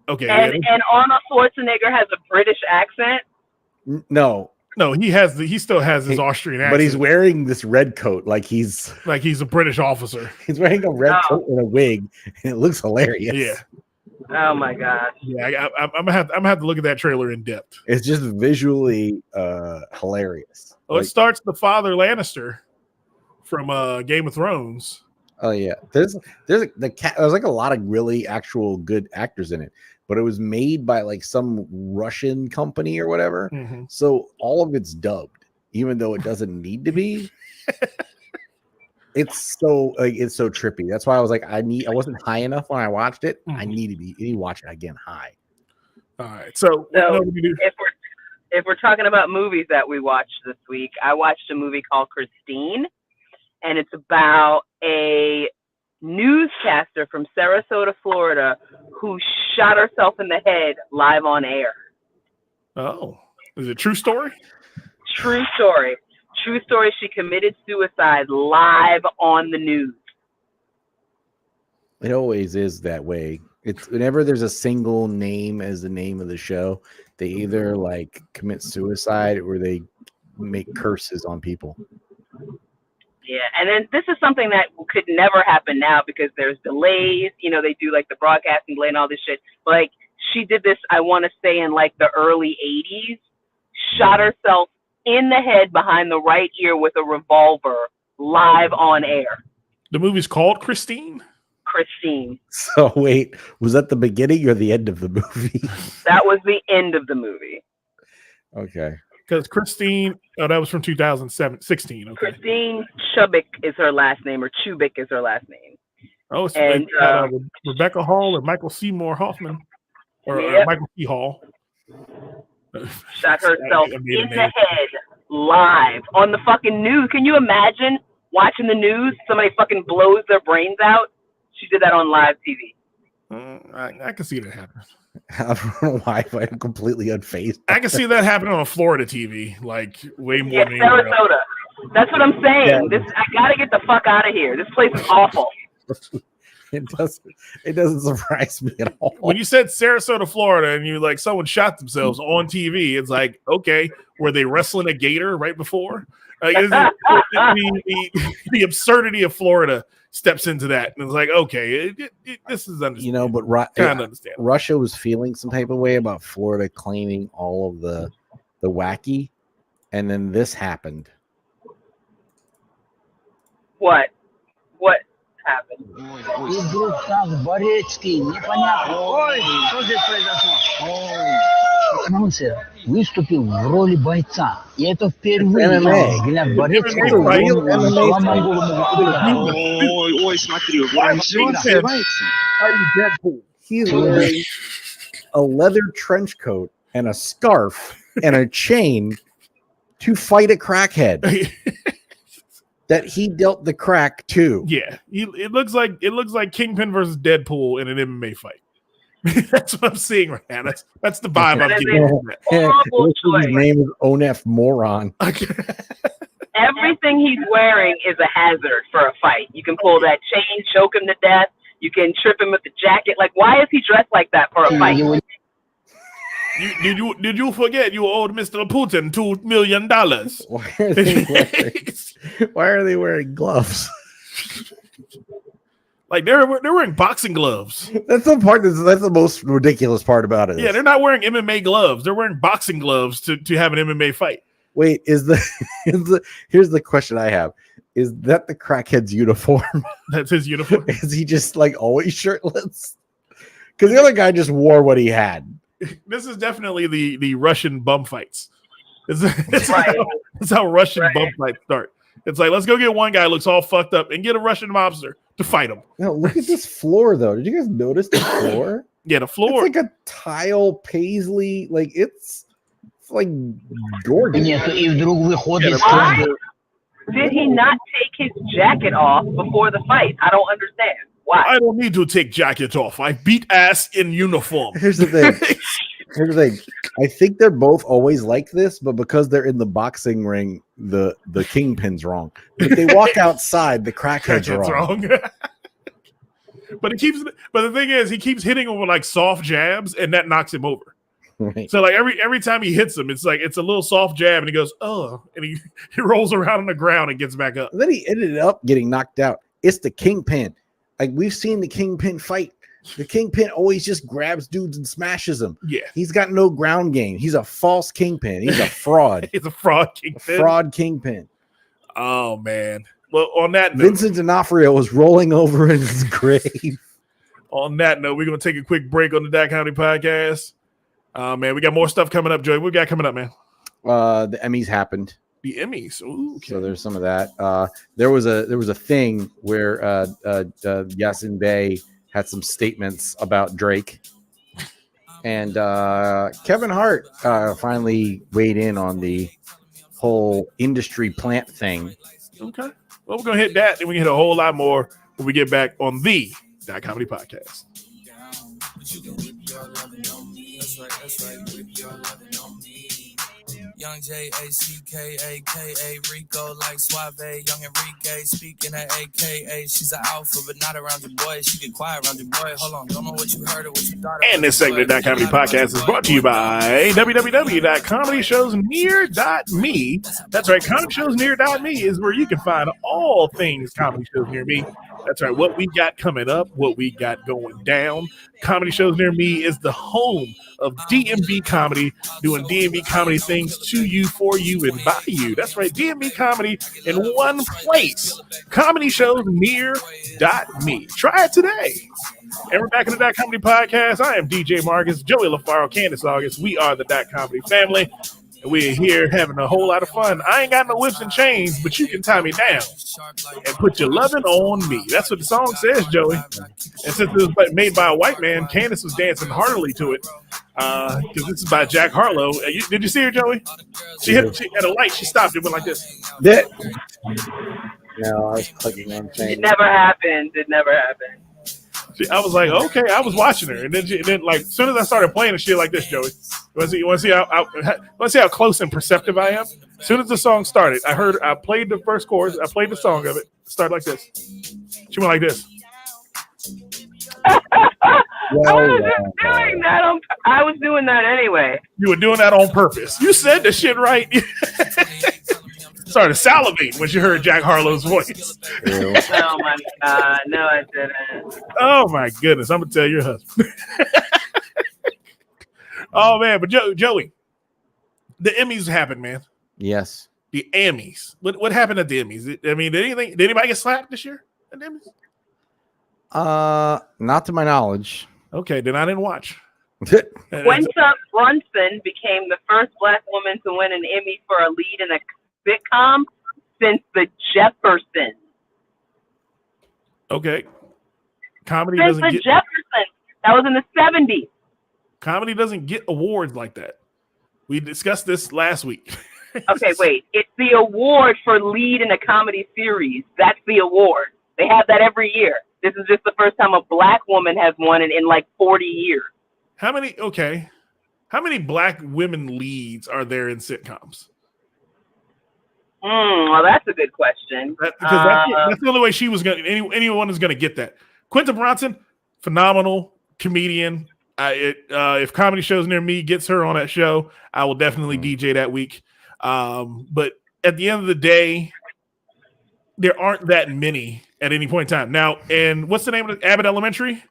Okay. And Arnold Schwarzenegger has a British accent. No, he still has his Austrian accent. But he's wearing this red coat like he's a British officer. He's wearing a red coat and a wig, and it looks hilarious. Yeah. Oh my god. Yeah, I'm gonna have to look at that trailer in depth. It's just visually hilarious. It starts the father Lannister from Game of Thrones. Oh yeah, there's like a lot of really actual good actors in it, but it was made by like some Russian company or whatever. Mm-hmm. So all of it's dubbed, even though it doesn't need to be. It's so trippy. That's why I was like, I wasn't high enough when I watched it. Mm-hmm. I need to watch it again high. All right. So if we're talking about movies that we watched this week, I watched a movie called Christine, and it's about a newscaster from Sarasota, Florida, who shot herself in the head live on air. Oh, is it a true story? True story. True story. She committed suicide live on the news. It always is that way. It's whenever there's a single name as the name of the show, they either like commit suicide or they make curses on people. Yeah, and then this is something that could never happen now because there's delays. You know, they do like the broadcasting delay and all this shit. Like she did this, I want to say in like the early 80s, shot herself in the head behind the right ear with a revolver live on air. The movie's called Christine? Christine. So wait, was that the beginning or the end of the movie? That was the end of the movie. Okay. Because Christine, that was from 2016. Okay. Christine Chubbuck is her last name, or Chubbuck is her last name. Oh, it's And, Rebecca Hall or Michael Seymour Hoffman or Yep. Michael C. Hall. Shot herself I in made a the name. head live on the fucking news. Can you imagine watching the news? Somebody fucking blows their brains out. She did that on live TV. I can see that happen. I don't know why, but I'm completely unfazed. I can see that happening on a Florida TV, like way more Yeah, than anywhere else. Sarasota. That's what I'm saying. Yeah. I gotta get the fuck out of here. This place is awful. It doesn't surprise me at all. When you said Sarasota, Florida, and you like someone shot themselves on TV, it's like, okay, were they wrestling a gator right before? Like, the absurdity of Florida steps into that, and it's like, okay, this is understandable. But Kind of understandable. Russia was feeling some type of way about Florida claiming all of the wacky, and then this happened. What happened? И вдруг так Борецкий, непонятно. Ой, что здесь произошло? Анонсер выступил в роли бойца. И это впервые. Взгляд Борецкого. Ой, смотри, взрывается. He's wearing a leather trench coat and a scarf and a chain to fight a crackhead that he dealt the crack to. Yeah, it looks like Kingpin versus Deadpool in an MMA fight. That's what I'm seeing right now. That's the vibe I'm getting. His name is Onef Moron. Everything he's wearing is a hazard for a fight. You can pull that chain, choke him to death. You can trip him with the jacket. Like, why is he dressed like that for a fight? Did you forget you owed Mr. Putin $2 million? Why are they wearing gloves? Like they're wearing boxing gloves. That's the part. That's the most ridiculous part about it. Yeah, they're not wearing MMA gloves. They're wearing boxing gloves to have an MMA fight. Wait, here's the question I have. Is that the crackhead's uniform? That's his uniform. Is he just like always shirtless? Because the other guy just wore what he had. This is definitely the Russian bum fights. It's how Russian bum fights start. It's like, let's go get one guy who looks all fucked up and get a Russian mobster to fight him. Now, look at this floor, though. Did you guys notice the floor? Yeah, the floor. It's like a tile paisley. Like, it's like gorgeous. И вдруг выходит. Why did he not take his jacket off before the fight? I don't understand. Why? I don't need to take jacket off. I beat ass in uniform. Here's the thing. I think they're both always like this, but because they're in the boxing ring, the Kingpin's wrong. If they walk outside, the crackhead's wrong. But the thing is, he keeps hitting him with like soft jabs, and that knocks him over. Right. So like every time he hits him, it's like it's a little soft jab, and he goes, oh, and he rolls around on the ground and gets back up. And then he ended up getting knocked out. It's the Kingpin. Like, we've seen the Kingpin fight. The Kingpin always just grabs dudes and smashes them. Yeah. He's got no ground game. He's a false Kingpin. He's a fraud. He's a fraud Kingpin. Fraud Kingpin. Oh, man. Well, on that note, Vincent D'Onofrio was rolling over in his grave. On that note, we're going to take a quick break on the That Comedy Podcast. Man, we got more stuff coming up, Joey. What we got coming up, man? The Emmys happened. The Emmys. Ooh, okay. So there's some of that. There was a thing where Yasin Bey had some statements about Drake, and Kevin Hart finally weighed in on the whole industry plant thing. Okay. Well, we're gonna hit that, and we can hit a whole lot more when we get back on the That Comedy Podcast. Young J-A-C-K-A-K-A Rico like Suave, young Enrique speaking at AKA. She's an alpha, but not around your boy. She get quiet around your boy. Hold on, don't know what you heard or what you thought. And this segment of That Comedy Podcast is brought to you by www.comedyshowsnear.me. That's right, comedyshowsnear.me is where you can find all things Comedy Shows Near Me. That's right, what we got coming up, what we got going down. Comedy Shows Near Me is the home of DMV Comedy, doing DMV Comedy things to you, for you, and by you. That's right, DMV Comedy in one place. ComedyShowsNear.me. Try it today. And we're back in the That Comedy Podcast. I am DJ Marcus, Joey LaFaro, Candace August. We are the That Comedy family. We're here having a whole lot of fun. I ain't got no whips and chains, but you can tie me down and put your loving on me. That's what the song says, Joey. And since it was made by a white man, Candace was dancing heartily to it because this is by Jack Harlow. Did you see her, Joey? She hit at a light. She stopped. It went like this. That. No, I was clicking on things. It never happened. It never happened. I was like, okay, I was watching her, and then like, as soon as I started playing the shit like this, Joey, you want to see how close and perceptive I am? As soon as the song started, I played the first chorus, I played the song of it. Started like this. She went like this. I was doing that anyway. You were doing that on purpose. You said the shit right. Started salivating when you heard Jack Harlow's voice. Oh my God, no, I didn't. Oh my goodness, I'm gonna tell your husband. Oh man, but Joey, the Emmys happened, man. Yes. The Emmys. What happened at the Emmys? I mean, did anybody get slapped this year at the Emmys? Not to my knowledge. Okay, then I didn't watch. Quinta Brunson became the first Black woman to win an Emmy for a lead in a sitcom since The Jeffersons. Okay. Comedy Since doesn't The get Jeffersons. That was in the 70s. comedy doesn't get awards like that. We discussed this last week. Okay, wait. It's the award for lead in a comedy series. That's the award. They have that every year. This is just the first time a Black woman has won it in like 40 years. How many Black women leads are there in sitcoms? Well, that's a good question. That's the only way she was going. Anyone is going to get that. Quinta Brunson, phenomenal comedian. If Comedy Shows Near Me gets her on that show, I will definitely DJ that week. But at the end of the day, there aren't that many at any point in time. Now, and what's the name of Abbott Elementary?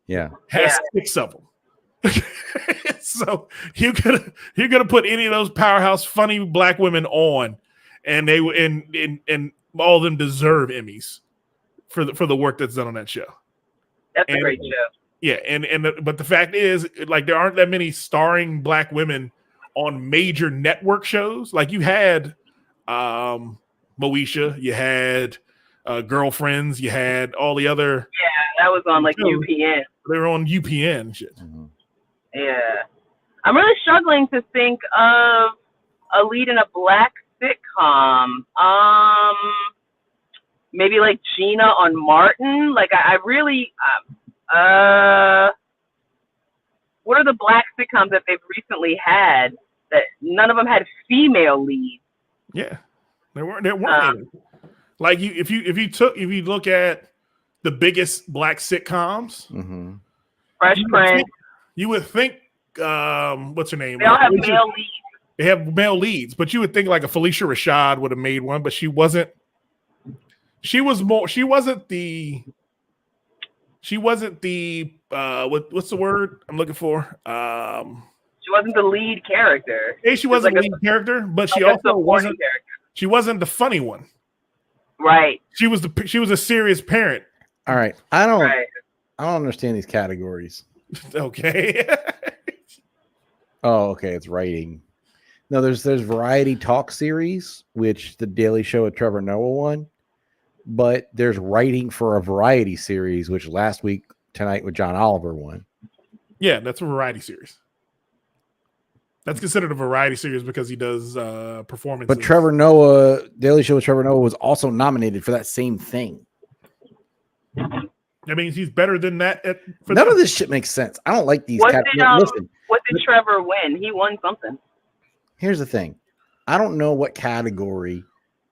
Yeah, has 6 of them. So you're gonna put any of those powerhouse funny Black women on, and they and all of them deserve Emmys for the work that's done on that show. That's a great show. Yeah, but the fact is, like, there aren't that many starring Black women on major network shows. Like, you had Moesha, you had Girlfriends, you had all the other. Yeah, that was on like shows. UPN. They were on UPN and shit. Mm-hmm. Yeah, I'm really struggling to think of a lead in a Black sitcom. Maybe like Gina on Martin. Like I really. What are the Black sitcoms that they've recently had that none of them had female leads? Yeah, there weren't any. Like if you look at the biggest Black sitcoms, mm-hmm. Fresh Prince. You would think what's her name? They all have male leads. They have male leads, but you would think like a Felicia Rashad would have made one, but she wasn't. She wasn't the what's the word I'm looking for? She wasn't the lead character. She wasn't the lead character, but she also wasn't. Character. She wasn't the funny one. Right. She was a serious parent. All right. I don't understand these categories. Okay. Oh, okay. It's writing. No, there's variety talk series, which the Daily Show with Trevor Noah won. But there's writing for a variety series, which last week Tonight with John Oliver won. Yeah, that's a variety series. That's considered a variety series because he does performances. But Trevor Noah, Daily Show with Trevor Noah was also nominated for that same thing. That means he's better than that. None of this shit makes sense. I don't like these categories. Listen, what did Trevor win? He won something. Here's the thing. I don't know what category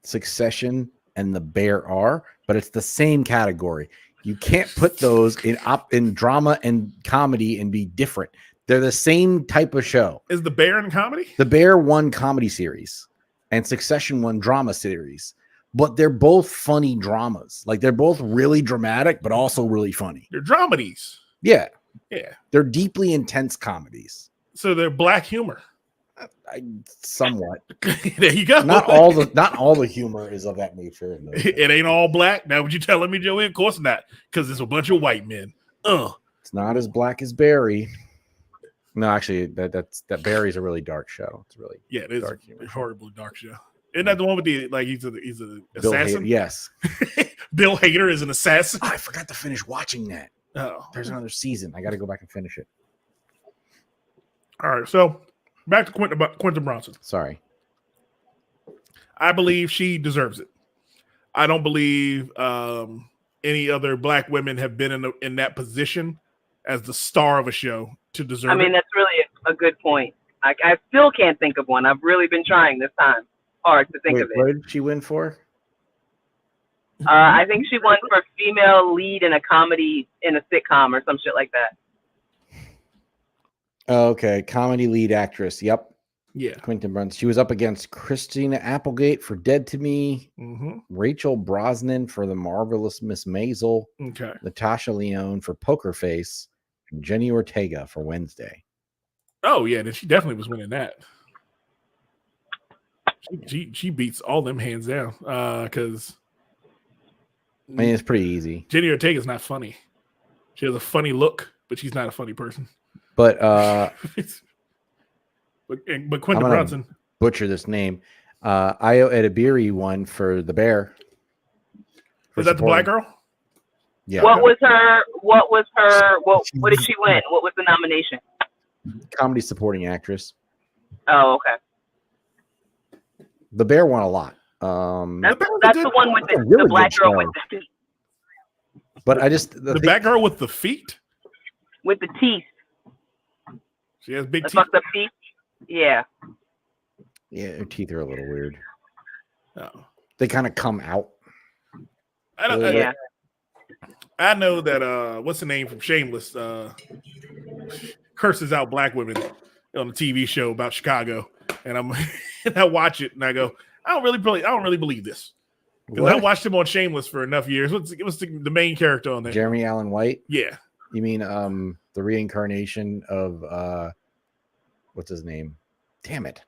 Succession and The Bear are, but it's the same category. You can't put those in drama and comedy and be different. They're the same type of show. Is The Bear in comedy? The Bear won comedy series and Succession won drama series, but they're both funny dramas. Like, they're both really dramatic, but also really funny. They're dramedies. Yeah. Yeah. They're deeply intense comedies. So they're Black humor. Somewhat. There you go. Not all the humor is of that nature. It ain't all black. Now, what you telling me, Joey? Of course not, because it's a bunch of white men. It's not as black as Barry. No, actually, that Barry's a really dark show. It's really it is dark humor. a horribly dark show. Isn't that the one with the he's an Bill assassin? Hader, yes. Bill Hader is an assassin. I forgot to finish watching that. Oh, There's another season. I got to go back and finish it. all right. So back to Quentin Bronson. Sorry. I believe she deserves it. I don't believe any other black women have been in that position as the star of a show to deserve I mean, it. that's really a good point. I still can't think of one. I've really been trying this time hard to think Wait, of what it. did she win for? I think she won for female lead in a comedy in a sitcom or some shit like that. Okay, comedy lead actress. Yep, Yeah. Quentin Brunson. She was up against Christina Applegate for Dead to Me, Mm-hmm. Rachel Brosnan for The Marvelous Miss Maisel, Okay. Natasha Lyonne for Poker Face, and Jenny Ortega for Wednesday. Oh yeah, then she definitely was winning that. She beats all them hands down. Because I mean, it's pretty easy. Jenny Ortega's not funny. She has a funny look, but she's not a funny person. But but I'm Quentin gonna Bronson. butcher this name. Ayo Edebiri won for The Bear. Is that the black supporting- girl? Yeah. What did she win? What was the nomination? Comedy supporting actress. Oh, okay. The Bear won a lot. That's the one with that's a the really black good girl show. with the teeth. But I just The black girl with the feet? With the teeth. She has big The teeth. fucked up teeth. Yeah. Yeah, her teeth are a little weird. Oh. They kind of come out. Yeah. I know that what's the name from Shameless curses out black women on a TV show about Chicago, and I watch it and I go, I don't really believe this, because I What? watched him on Shameless for enough years. It was the main character on there. Jeremy Allen White. Yeah, You mean the reincarnation of what's his name? Damn it.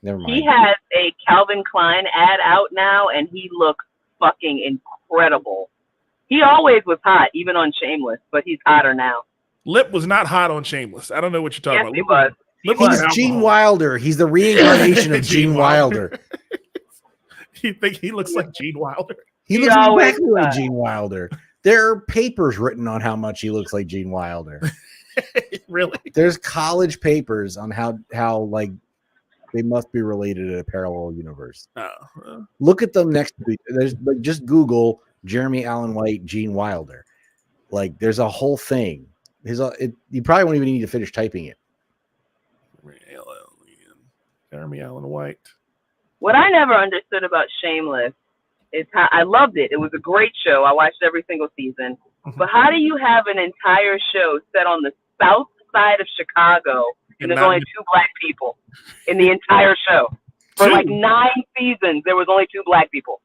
Never mind. He has a Calvin Klein ad out now, and he looks fucking incredible. He always was hot, even on Shameless, but he's hotter now. Lip was not hot on Shameless. I don't know what you're talking Yes, about. he was. Lip He's was Gene alcohol. Wilder. He's the reincarnation of Gene Gene Wilder. You think he looks like Gene Wilder? He He looks always exactly like does. Gene Wilder. There are papers written on how much he looks like Gene Wilder. Really? There's college papers on how like they must be related in a parallel universe. Oh, Look at them next to each. There's like just Google Jeremy Allen White, Gene Wilder. Like there's a whole thing. You probably won't even need to finish typing it. Jeremy Allen White. What I never understood about Shameless is how I loved it. It was a great show. I watched every single season. But how do you have an entire show set on the south side of Chicago and there's not- only 2 black people in the entire show? For Two. like 9 seasons, there was only 2 black people.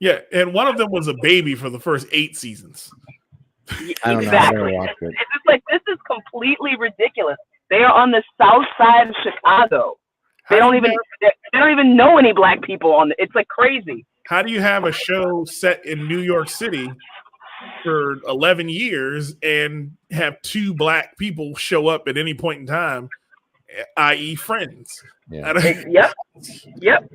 Yeah, and one of them was a baby for the first 8 seasons. I don't know. I Exactly. never watched it. It's just like, this is completely ridiculous. They are on the south side of Chicago. They don't even know any black people on it. It's like crazy. How do you have a show set in New York City for 11 years and have 2 black people show up at any point in time, i.e., friends? Yeah. I don't- Yep.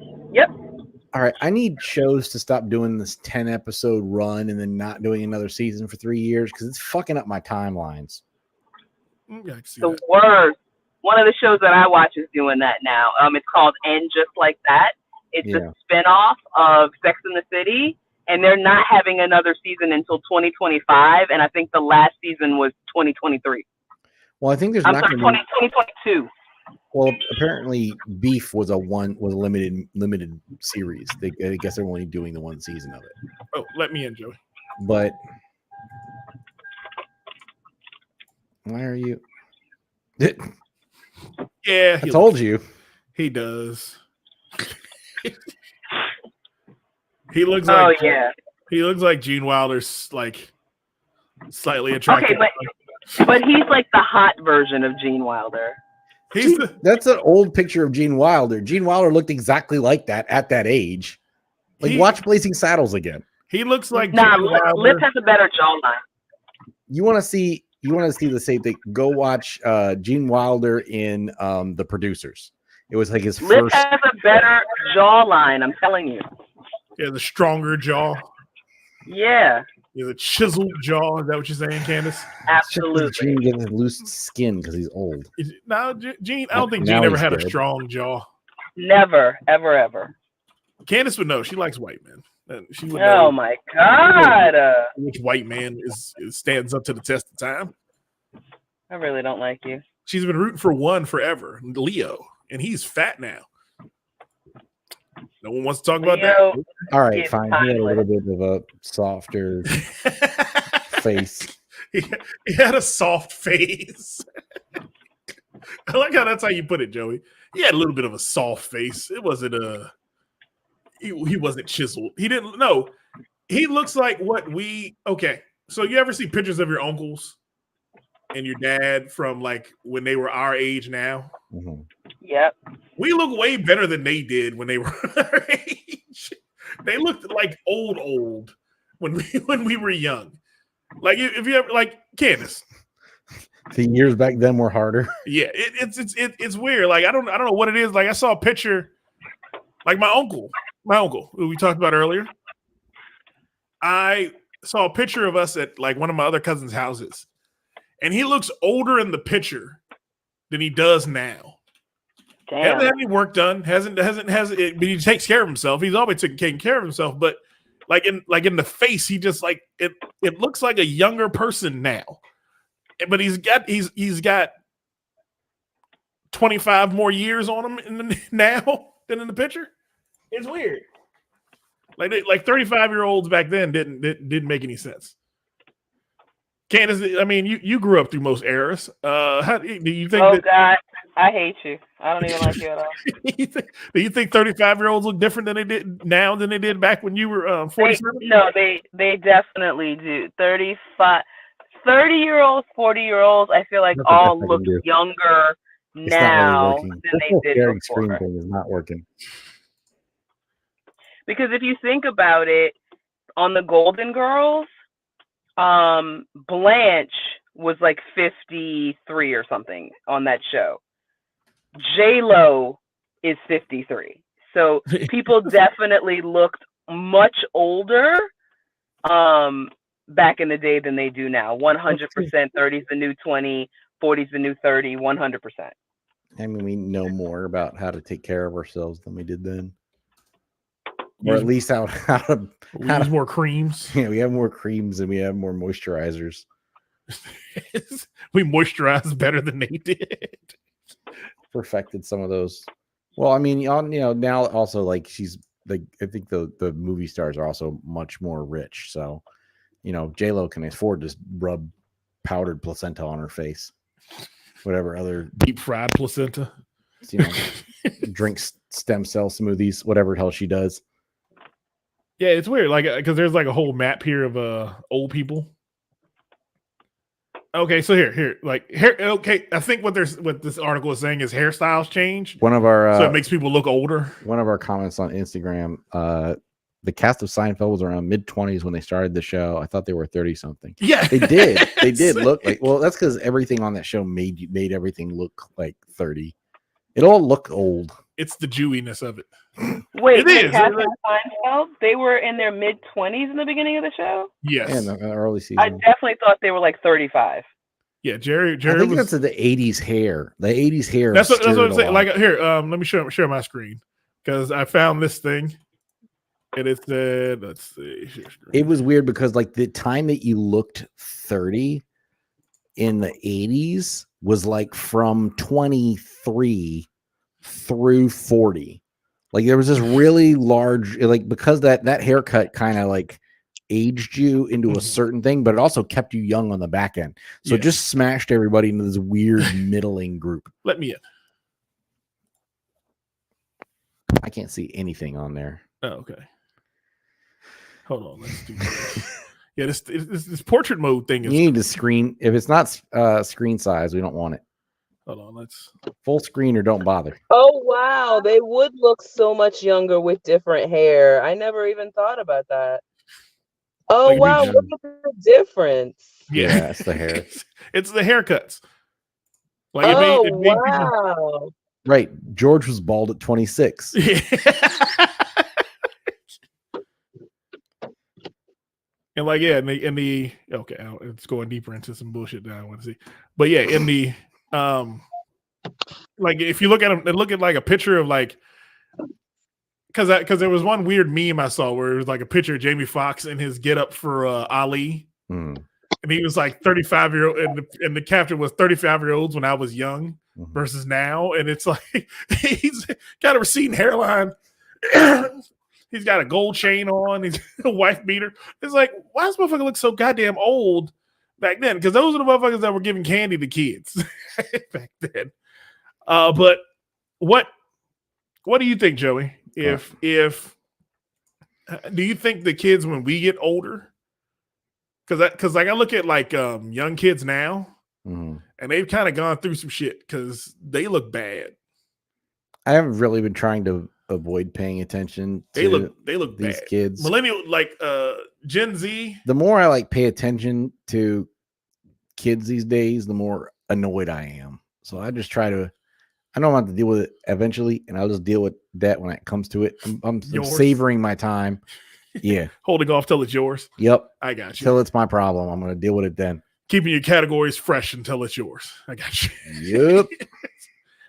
All right, I need shows to stop doing this 10 episode run and then not doing another season for 3 years because it's fucking up my timelines. Yeah, I can see The that. worst. One of the shows that I watch is doing that now. It's called And Just Like That. It's Yeah. a spinoff of Sex and the City, and they're not having another season until 2025, and I think the last season was 2023. Well, I think there's I'm not sorry, going to be. 2022. Well, apparently, Beef was a limited series. I guess they're only doing the one season of it. Oh, let me in, Joey. But why are you? Yeah, I told you. he does. He looks Oh, like yeah. he looks like Gene Wilder's like slightly attractive. Okay, but he's like the hot version of Gene Wilder. He's the, That's an old picture of Gene Wilder. Gene Wilder looked exactly like that at that age. Like, watch Blazing Saddles again. he looks like Nah, Gene Lip Wilder. has a better jawline. You want to see you want to see the same thing, go watch Gene Wilder in The Producers. It was like his Lip first. has a better jawline, I'm telling you. Yeah, the stronger jaw. Yeah, Yeah, the chiseled jaw. Is that what you're saying, Candace? absolutely. Gene gets loose skin because he's old. No, Gene. I don't think Now Gene ever he's had a dead. strong jaw. Never, ever, ever. Candace would know. She likes white men. And she would Oh know my God. which white man stands up to the test of time. I really don't like you. She's been rooting for one forever, Leo, and he's fat now. No one wants to talk about Leo, All right, It's fine. He had a little timeless. bit of a softer that. face. He had a soft face. I like how that's how you put it, Joey. He had a little bit of a soft face. It wasn't he wasn't chiseled. He didn't know. He looks like what we okay. So you ever see pictures of your uncles and your dad from like when they were our age now? Mhm. Yep. We look way better than they did when they were our age. They looked like old when we were young. Like if you ever like Candace. The years back then were harder. Yeah, it's weird. Like I don't know what it is. Like I saw a picture, like my uncle who we talked about earlier. I saw a picture of us at like one of my other cousins' houses, and he looks older in the picture than he does now. Damn. Hasn't had any work done. Hasn't but he takes care of himself. He's always taking care of himself. But like in the face, he just like it looks like a younger person now. But he's got 25 more years on him now than in the picture. It's weird. Like 35-year-olds back then didn't make any sense. Candace, I mean, you grew up through most eras. How do you think? Oh God, I hate you. I don't even like you at all. Do you think 35-year-olds look different than they did now than they did back when you were 47? No, they definitely do. 30-year-olds, 40-year-olds, I feel like Nothing all that I look can do. younger It's now not really working. than This they whole did sharing screen before. thing is not working. Because if you think about it, on the Golden Girls, Blanche was like 53 or something on that show. J-Lo is 53. So people definitely looked much older back in the day than they do now. 100%. 30's the new 20, 40's the new 30, 100%. I mean, we know more about how to take care of ourselves than we did then. Or at least how to We use more creams. yeah, we have more creams and we have more moisturizers. We moisturize better than they did. Perfected some of those. Well, I mean, now also like she's like I think the movie stars are also much more rich. So, J-Lo can afford to rub powdered placenta on her face. Whatever other Deep fried placenta. drinks stem cell smoothies, whatever the hell she does. Yeah, it's weird. Like, because there's like a whole map here of old people. Okay, so here, like hair. Okay, I think what this article is saying is hairstyles change, One of our so it makes people look older. one of our comments on Instagram, the cast of Seinfeld was around mid-20s when they started the show. I thought they were 30 something. Yeah, They did. They did look like. Well, that's because everything on that show made everything look like 30. It all looked old. It's the Jewiness of it. Wait, It the is. cast of Seinfeld, they were in their mid-20s in the beginning of the show? Yes. Yeah, in the early season. I definitely thought they were like 35. Yeah, Jerry I think was. that's the 80s hair. The 80s hair. That's what obscured I'm a saying. lot. Like here, let me share my screen because I found this thing, and it said, let's see. Share screen. It was weird because like the time that you looked 30 in the 80s was like from 23 through 40. Like there was this really large, like because that haircut kind of like aged you into a certain thing, but it also kept you young on the back end. So it Yeah. just smashed everybody into this weird middling group. Let me in. I can't see anything on there. Oh, okay. Hold on. Let's do this. Yeah, this portrait mode thing You is. need to screen. If it's not screen size, we don't want it. Hold on. Let's. Full screen or don't bother. Oh, wow. They would look so much younger with different hair. I never even thought about that. Oh, Like, wow. did Look at the difference. Yeah, it's the hair. It's the haircuts. Like Oh, it made people. wow. Right. George was bald at 26. Yeah. And like, yeah, in the okay, it's going deeper into some bullshit that I want to see. But yeah, in the like if you look at him and look at like a picture of like because there was one weird meme I saw where it was like a picture of Jamie Foxx in his get up for Ali. Mm. And he was like 35-year-old, and the caption was 35-year-olds when I was young Mhm. versus now. And it's like he's got a receding hairline. He's got a gold chain on. He's a wife beater. It's like, why does this motherfucker look so goddamn old back then? Because those are the motherfuckers that were giving candy to kids back then. But what do you think, Joey? If do you think the kids when we get older? Because like I look at like young kids now, Mhm. and they've kind of gone through some shit because they look bad. I haven't really been trying to avoid paying attention to They look these bad. kids. Millennial, like Gen Z. The more I like pay attention to kids these days, the more annoyed I am. So I just try to. I know I'm going to have to deal with it eventually, and I'll just deal with that when it comes to it. I'm savoring my time. Yeah. Holding off till it's yours. Yep. I got you. Till it's my problem. I'm going to deal with it then. Keeping your categories fresh until it's yours. I got you. Yep.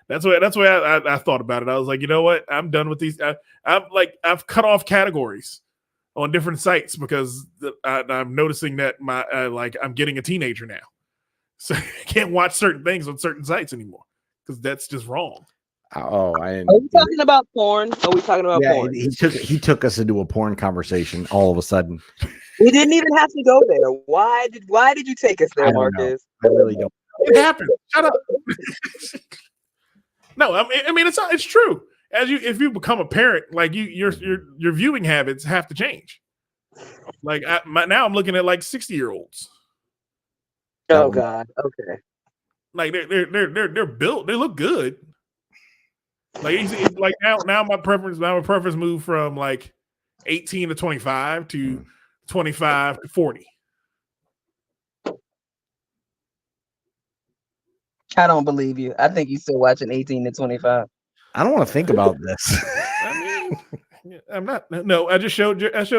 That's why I thought about it. I was like, you know what? I'm done with these. I've cut off categories on different sites because I'm noticing that I'm getting a teenager now, so I can't watch certain things on certain sites anymore because that's just wrong. Oh, Are we talking about porn? Are we talking about porn? He took us into a porn conversation all of a sudden. We didn't even have to go there. Why did you take us I there, don't know. Marcus? I really don't. It happened. Shut up. No, I mean it's true. If you become a parent, like your viewing habits have to change. Like now I'm looking at like 60-year-olds. Oh God. Okay. Like they're built. They look good. Like now my preference moved from like 18 to 25 to 25 to 40. I don't believe you. I think you're still watching 18 to 25. I don't want to think about this. I mean, I'm not. No, I showed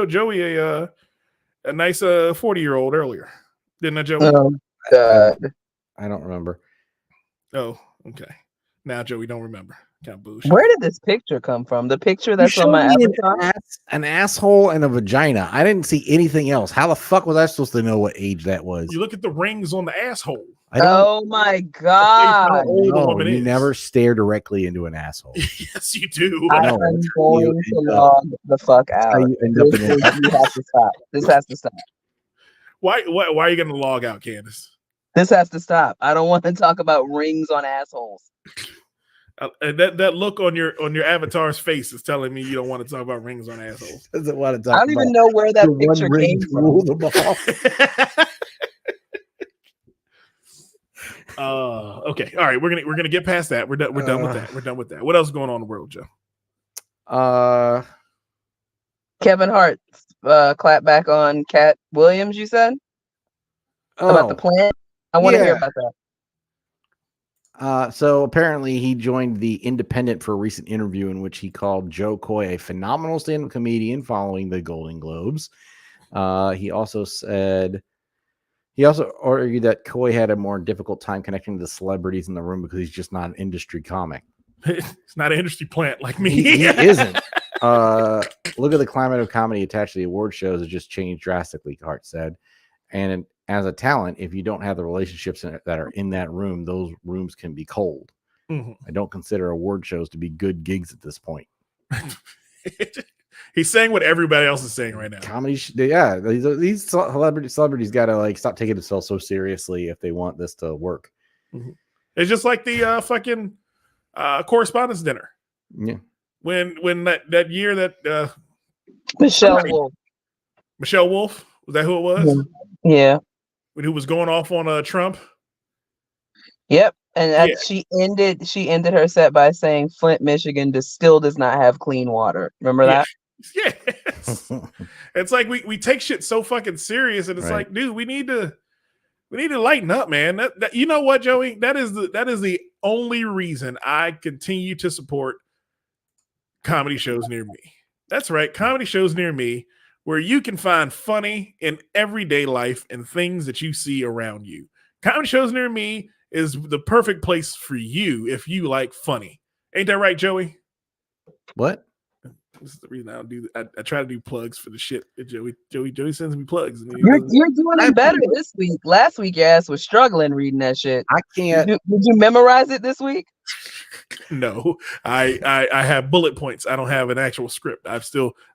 Joey a nice 40-year-old earlier, didn't I, Joey? Oh God. I don't remember. Oh, okay. Now Joey don't remember. Kind of bullshit. Where did this picture come from? The picture that's on my avatar? An asshole and a vagina. I didn't see anything else. How the fuck was I supposed to know what age that was? You look at the rings on the asshole. Oh my God. No, you never stare directly into an asshole. Yes, you do. I'm going to log the fuck out. You have to stop. This has to stop. Why are you going to log out, Candace? This has to stop. I don't want to talk about rings on assholes. That look on your avatar's face is telling me you don't want to talk about rings on assholes. Doesn't want to talk. I don't even know where that picture came from. Okay. All right. We're gonna get past that. We're done with that. We're done with that. What else is going on in the world, Joe? Kevin Hart clap back on Cat Williams. You said about the plan. I want to hear about that. So apparently he joined the Independent for a recent interview in which he called Joe Coy a phenomenal stand-up comedian following the Golden Globes. He also argued that Coy had a more difficult time connecting to the celebrities in the room because he's just not an industry comic. It's not an industry plant like me. He isn't. Look at the climate of comedy attached to the award shows has just changed drastically, Hart said. And as a talent, if you don't have the relationships that are in that room, those rooms can be cold. Mm-hmm. I don't consider award shows to be good gigs at this point. He's saying what everybody else is saying right now. Comedy, these celebrities got to stop taking themselves so seriously if they want this to work. Mm-hmm. It's just like the fucking correspondence dinner. Yeah. When that year that Michelle Wolf was that who it was? Yeah. Who was going off on Trump? Yep. And she ended her set by saying Flint, Michigan still does not have clean water. Remember that? Yes. It's like we take shit so fucking serious, and it's like, dude, we need to We need to lighten up, man. That you know what, Joey? That is the only reason I continue to support comedy shows near me. That's right, comedy shows near me where you can find funny in everyday life and things that you see around you. Comedy shows near me is the perfect place for you if you like funny. Ain't that right, Joey? What? This is the reason I don't do. I try to do plugs for the shit that Joey sends me plugs. And You're doing it better this week. Last week, your ass was struggling reading that shit. I can't. Did you memorize it this week? No, I have bullet points. I don't have an actual script.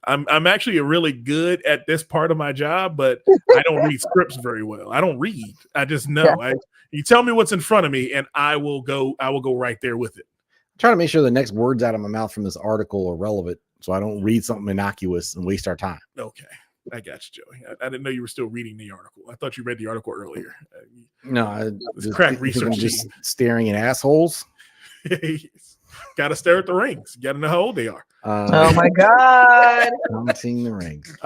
I'm actually really good at this part of my job, but I don't read scripts very well. I don't read. I just know. Yeah. You tell me what's in front of me, and I will go right there with it. I'm trying to make sure the next words out of my mouth from this article are relevant, so I don't read something innocuous and waste our time. Okay, I got you, Joey. I didn't know you were still reading the article. I thought you read the article earlier. No, crack research. I'm just staring at assholes. Got to stare at the rings. You got to know how old they are. Oh my God! Counting the rings.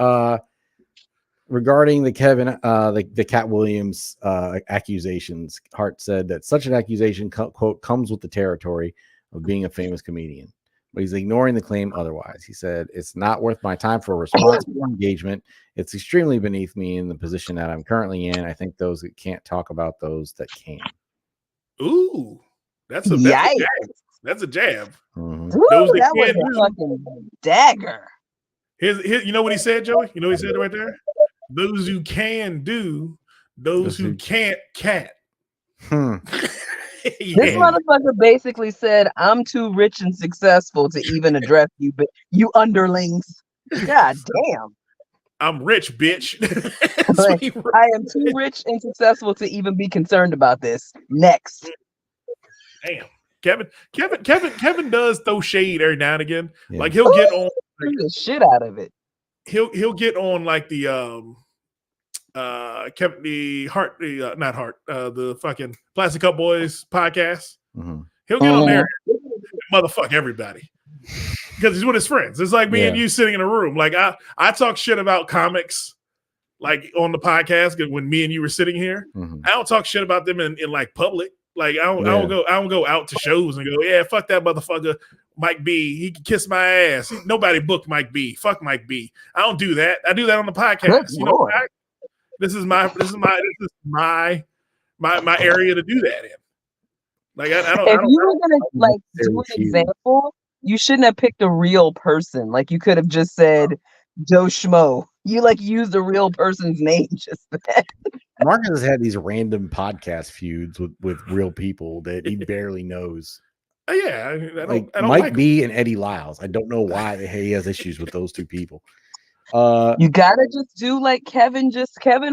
Regarding the the Cat Williams accusations, Hart said that such an accusation quote comes with the territory of being a famous comedian, but he's ignoring the claim otherwise. He said, "It's not worth my time for a responsible engagement. It's extremely beneath me in the position that I'm currently in. I think those that can't talk about those that can." Ooh, that's a Yikes. That's a jab. Mm-hmm. Ooh, Those that that was can't a do. fucking dagger. His, you know what he said, Joey? You know what he said right there? Those who can do, those who can't cat. This motherfucker basically said, "I'm too rich and successful to even address you, but you underlings." God damn. I'm rich, bitch. Like, I am too rich and successful to even be concerned about this. Next. Damn. Kevin does throw shade every now and again. Yeah. Like he'll get on The shit out of it. he'll get on like the Kevin the fucking Plastic Cup Boys podcast. Mm-hmm. He'll get on there and motherfuck everybody. Because he's with his friends. It's like me and you sitting in a room. Like I talk shit about comics like on the podcast when me and you were sitting here. Mm-hmm. I don't talk shit about them in like public. Like I don't go out to shows and go, yeah, fuck that motherfucker, Mike B. He can kiss my ass. Nobody booked Mike B. Fuck Mike B. I don't do that. I do that on the podcast. You know, this is my area to do that in. Like I don't. If you were gonna like do an example, you shouldn't have picked a real person. Like you could have just said Joe Schmo. You like used a real person's name just then. Marcus has had these random podcast feuds with real people that he barely knows. Yeah, I don't Mike like B and Eddie Lyles. I don't know why he has issues with those two people. You gotta just do like Kevin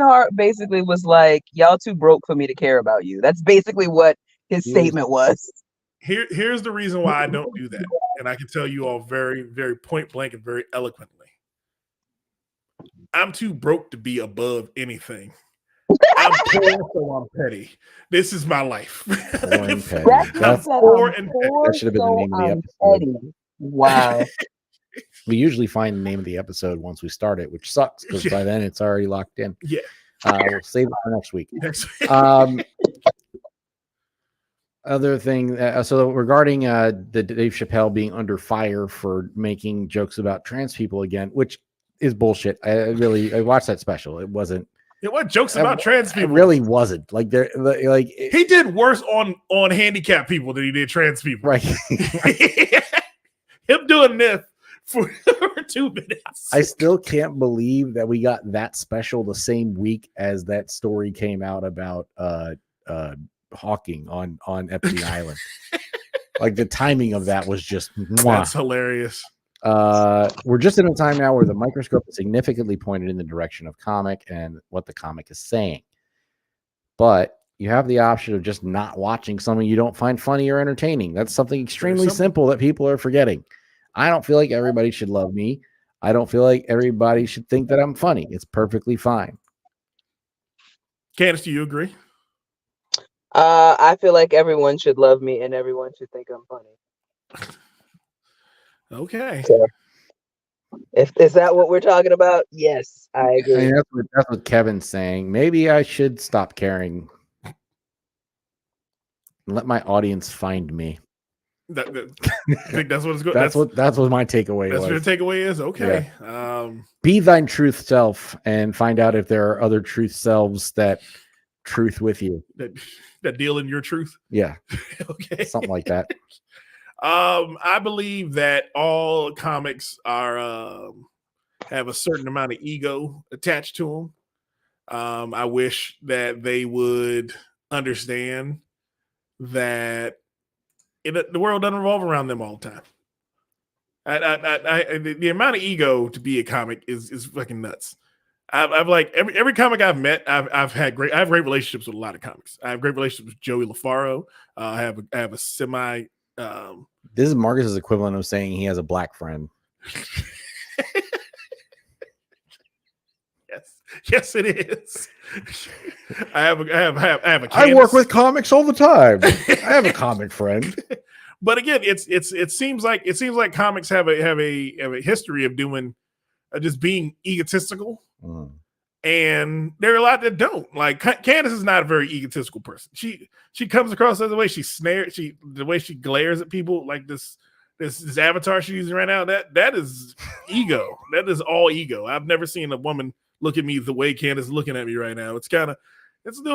Hart basically was like, y'all too broke for me to care about you. That's basically what his statement was. Here's the reason why I don't do that, and I can tell you all very, very point blank and very eloquently. I'm too broke to be above anything. I'm poor, so I'm petty. This is my life. That should have been the name of the episode. Wow. We usually find the name of the episode once we start it, which sucks because by then it's already locked in. Yeah. We'll save it for next week. Other thing, so regarding the Dave Chappelle being under fire for making jokes about trans people again, which is bullshit. I watched that special. It wasn't. What jokes about trans people? It really wasn't. Like he did worse on handicapped people than he did trans people. Right. Him doing this for 2 minutes. I still can't believe that we got that special the same week as that story came out about Hawking on Epstein Island. Like the timing of that was just that's hilarious. We're just in a time now where the microscope is significantly pointed in the direction of comic and what the comic is saying. But you have the option of just not watching something you don't find funny or entertaining. That's something extremely simple that people are forgetting. I don't feel like everybody should love me. I don't feel like everybody should think that I'm funny. It's perfectly fine. Candace, do you agree? I feel like everyone should love me and everyone should think I'm funny. Okay. If is that what we're talking about? Yes, I I agree. mean, that's what Kevin's saying. Maybe I should stop caring and let my audience find me. I think that's what it's going. That's what my takeaway That's what your was. takeaway is. Okay. Be thine truth self and find out if there are other truth selves that truth with you. That deal in your truth. Yeah, Okay. something like that. I believe that all comics are have a certain amount of ego attached to them. I wish that they would understand that the world doesn't revolve around them all the time. The amount of ego to be a comic is fucking nuts. I've like every comic I've met, I have great relationships with a lot of comics. I have great relationships with Joey LaFaro. I have a semi. This is Marcus's equivalent of saying he has a black friend. Yes, it is. I have a. I work with comics all the time. I have a comic friend. But again, it seems like comics have a history of doing just being egotistical, and there are a lot that don't. Like Candace is not a very egotistical person. She comes across as the way the way she glares at people, like this avatar she's using right now. That is ego. That is all ego. I've never seen a woman look at me the way Candace is looking at me right now. It's doing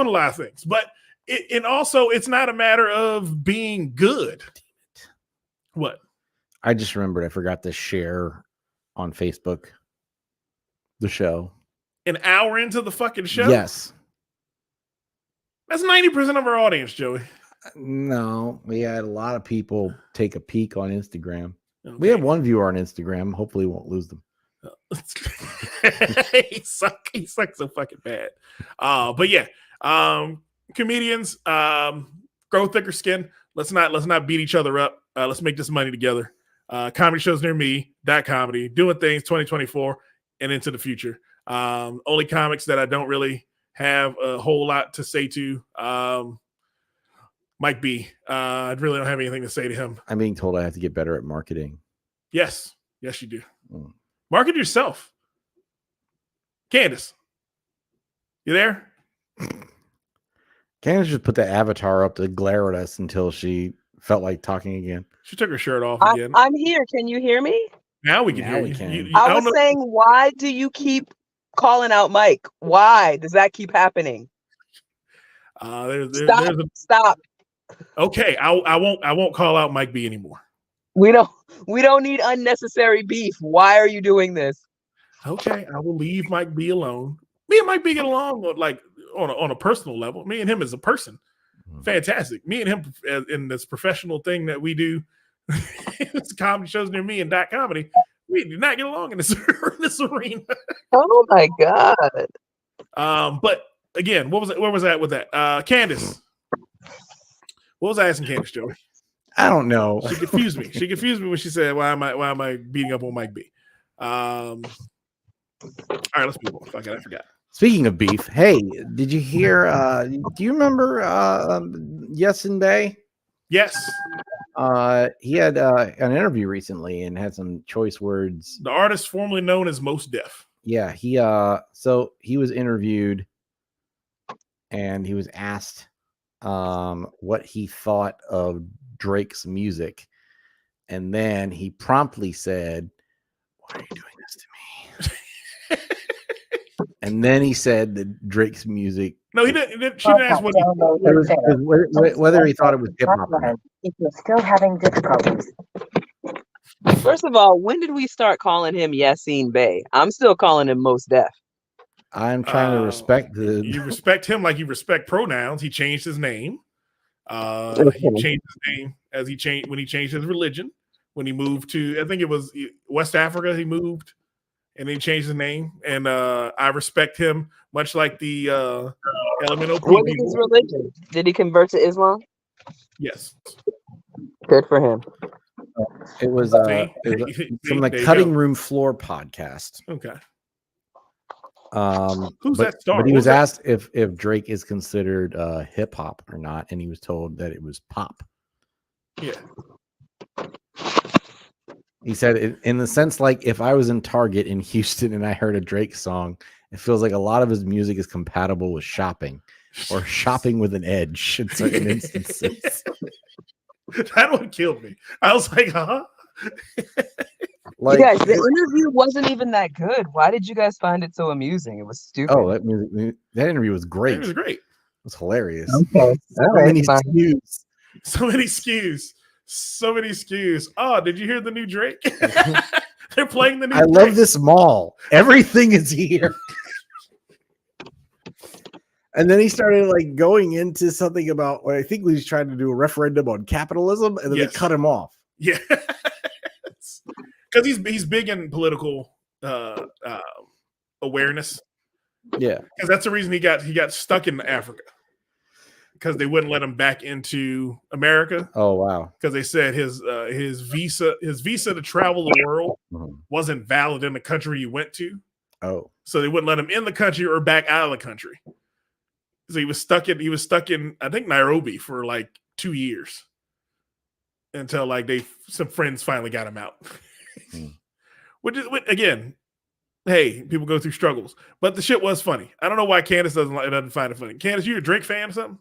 a lot of things, but it's not a matter of being good. What? I just remembered I forgot to share on Facebook the show. An hour into the fucking show? Yes. That's 90% of our audience, Joey. No, we had a lot of people take a peek on Instagram. Okay. We had one viewer on Instagram. Hopefully, we won't lose them. He sucks so fucking bad. But yeah, comedians, grow thicker skin. Let's not beat each other up. Let's make this money together. Comedy shows near me. .comedy, doing things 2024 and into the future. Only comics that I don't really have a whole lot to say to. Mike B. I really don't have anything to say to him. I'm being told I have to get better at marketing. Yes, you do. Market yourself. Candace, you there? Candace just put the avatar up to glare at us until she felt like talking again. She took her shirt off again. I'm here. Can you hear me? Now we can Now hear we you. can. I was saying, why do you keep calling out Mike? Why does that keep happening? Stop. Okay, I won't call out Mike B anymore. We don't need unnecessary beef. Why are you doing this? Okay, I will leave Mike B alone. Me and Mike B get along like on a personal level. Me and him as a person, fantastic. Me and him in this professional thing that we do, it's comedy shows near me and .comedy. We do not get along in this arena. Oh my god! But again, where was that with that? Candace, what was I asking Candace, Joey? I don't know. She confused me. She confused me when she said, "Why am I beating up on Mike B?" All right, let's move on. Fuck it, I forgot. Speaking of beef, hey, did you hear? Do you remember Yesin Bey? Yes. He had an interview recently and had some choice words. The artist formerly known as Mos Def. Yeah, he was interviewed and he was asked what he thought of Drake's music, and then he promptly said, "Why are you doing this to me?" And then he said that Drake's music. No, he didn't. She didn't ask what whether he thought it was hip hop or not. If you're still having difficulties. First of all, when did we start calling him Yasin Bey? I'm still calling him Mos Def. I'm trying to respect you respect him like you respect pronouns. He changed his name. He changed his name when he changed his religion. When he moved to, I think it was West Africa, he moved and then he changed his name. And I respect him much like the Elemental. What is his religion? Did he convert to Islam? Yes. Good for him. It was from the Cutting Room Floor podcast. Okay. Who's that star? But he was asked if Drake is considered hip hop or not, and he was told that it was pop. Yeah. He said, in the sense, like if I was in Target in Houston and I heard a Drake song, it feels like a lot of his music is compatible with shopping or shopping with an edge in certain instances. That one killed me. I was like, huh? Like, you guys, the interview wasn't even that good. Why did you guys find it so amusing? It was stupid. oh, that interview was great. It was great. It was hilarious. Okay. So All right, many fine. SKUs. So many SKUs. So many SKUs. Oh, did you hear the new Drake? They're playing the new I Drake. love this mall. Everything is here. And then he started like going into something about what I think he was trying to do a referendum on capitalism, and then Yes. they cut him off. Yeah. Because he's big in political awareness. Yeah. Because that's the reason he got stuck in Africa. Because they wouldn't let him back into America. Oh wow. Because they said his visa to travel the world Mhm. wasn't valid in the country he went to. Oh. So they wouldn't let him in the country or back out of the country. So he was stuck in I think Nairobi for like 2 years until like some friends finally got him out. Which again, hey, people go through struggles, but the shit was funny. I don't know why Candace doesn't find it funny. Candace, you a Drake fan or something?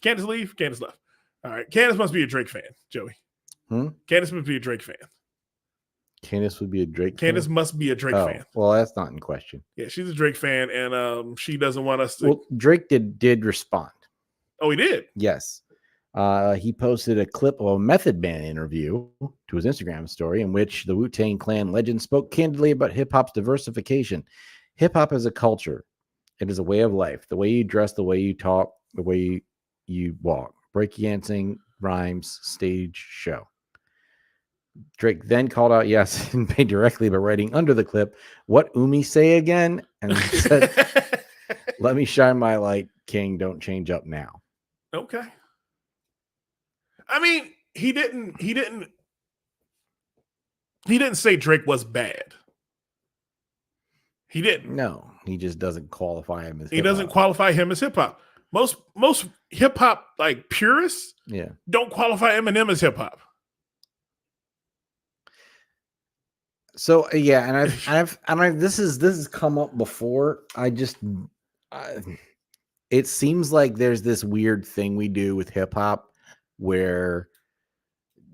Candace leave? Candace left. All right, Candace must be a Drake fan, Joey. Candace must be a Drake fan. Candace would be a Drake. Candace must be a Drake fan. Well, that's not in question. Yeah, she's a Drake fan, and she doesn't want us to. Well, Drake did respond. Oh, he did. Yes. He posted a clip of a Method Man interview to his Instagram story in which the Wu-Tang Clan legend spoke candidly about hip-hop's diversification. Hip-hop is a culture. It is a way of life. The way you dress, the way you talk, the way you walk. Breakdancing, rhymes, stage, show. Drake then called out Yes and paid directly by writing under the clip, "What Umi say again?" And said, "Let me shine my light, King. Don't change up now." Okay. I mean, he didn't say Drake was bad. He didn't. No, he just doesn't qualify him as He doesn't qualify him as hip hop. Most hip hop like purists don't qualify Eminem as hip hop. So yeah, and this has come up before. It seems like there's this weird thing we do with hip hop where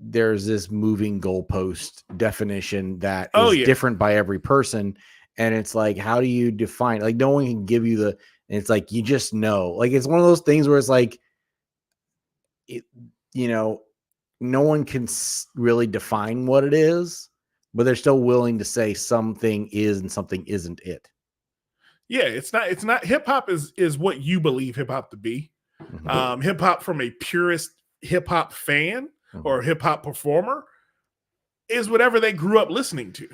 there's this moving goalpost definition that is different by every person, and it's like, how do you define? Like, no one can give you the. And it's like you just know. Like, it's one of those things where it's like, no one can really define what it is, but they're still willing to say something is and something isn't it. Yeah, it's not hip hop is what you believe hip hop to be. Mm-hmm. Hip hop from a purist hip hop fan or hip hop performer is whatever they grew up listening to.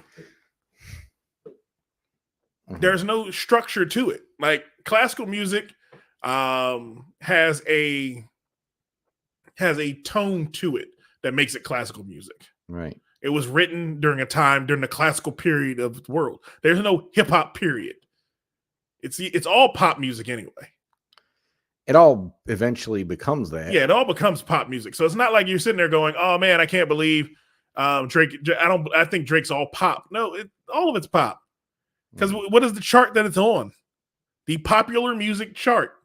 Mm-hmm. There's no structure to it. Like classical music has a tone to it that makes it classical music. Right. It was written during the classical period of the world. There's no hip hop period. It's all pop music anyway. It all eventually becomes that. Yeah, it all becomes pop music. So it's not like you're sitting there going, "Oh man, I can't believe Drake." I think Drake's all pop. No, all of it's pop. Because what is the chart that it's on? The popular music chart.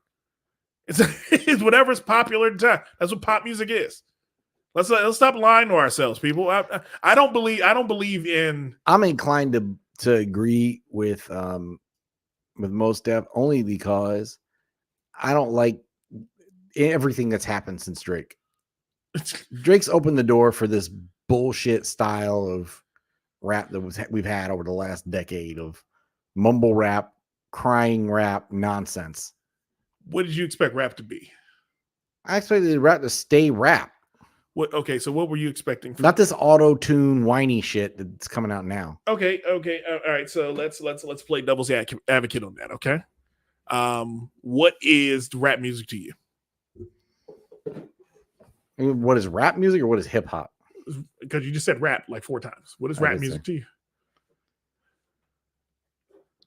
It's whatever's popular at the time. That's what pop music is. Let's stop lying to ourselves, people. I don't believe in. I'm inclined to agree with Mos Def only because I don't like everything that's happened since Drake. Drake's opened the door for this bullshit style of rap that we've had over the last decade of mumble rap, crying rap nonsense. What did you expect rap to be? I expected rap to stay rap. What? Okay, so what were you expecting? Not this auto-tune whiny shit that's coming out now. Okay. All right. So let's play devil's advocate on that. Okay. What is rap music to you? What is rap music or what is hip hop? Because you just said rap like 4 times. What is rap music to you?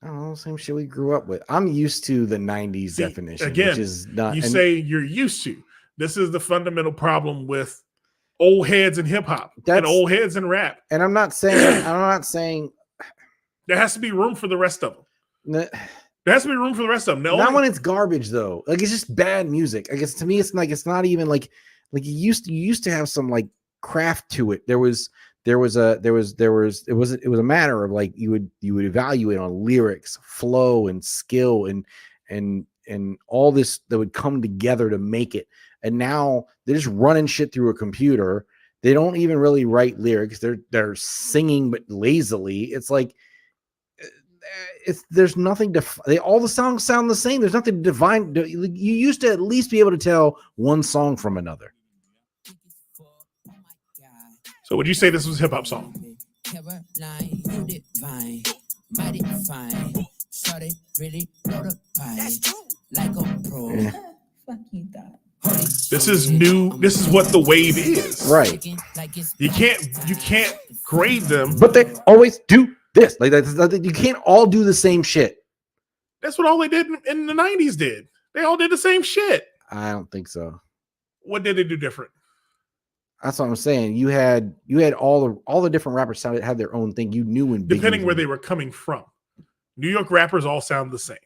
I don't know, same shit we grew up with. I'm used to the 90s definition, again, which is not. You say you're used to. This is the fundamental problem with old heads in hip hop and That's- old heads in rap. And I'm not saying There has to be room for the rest of them. n- There has to be room for the rest of them. not when it's garbage though. Like it's just bad music. I guess to me, it's like it's not even like you used to have some like craft to it. It was a matter of like you would evaluate on lyrics, flow, and skill, and all this that would come together to make it. And now they're just running shit through a computer. They don't even really write lyrics. They're singing but lazily. It's like there's nothing to. All the songs sound the same. There's nothing to divine. You used to at least be able to tell one song from another. So would you say this was a hip hop song? This is new. This is what the wave is. Right. You can't grade them. But they always do this. Like you can't all do the same shit. That's what all they did in the 90s did. They all did the same shit. I don't think so. What did they do different? That's what I'm saying. You had all the different rappers had their own thing. You knew when Depending where they were coming from. New York rappers all sound the same.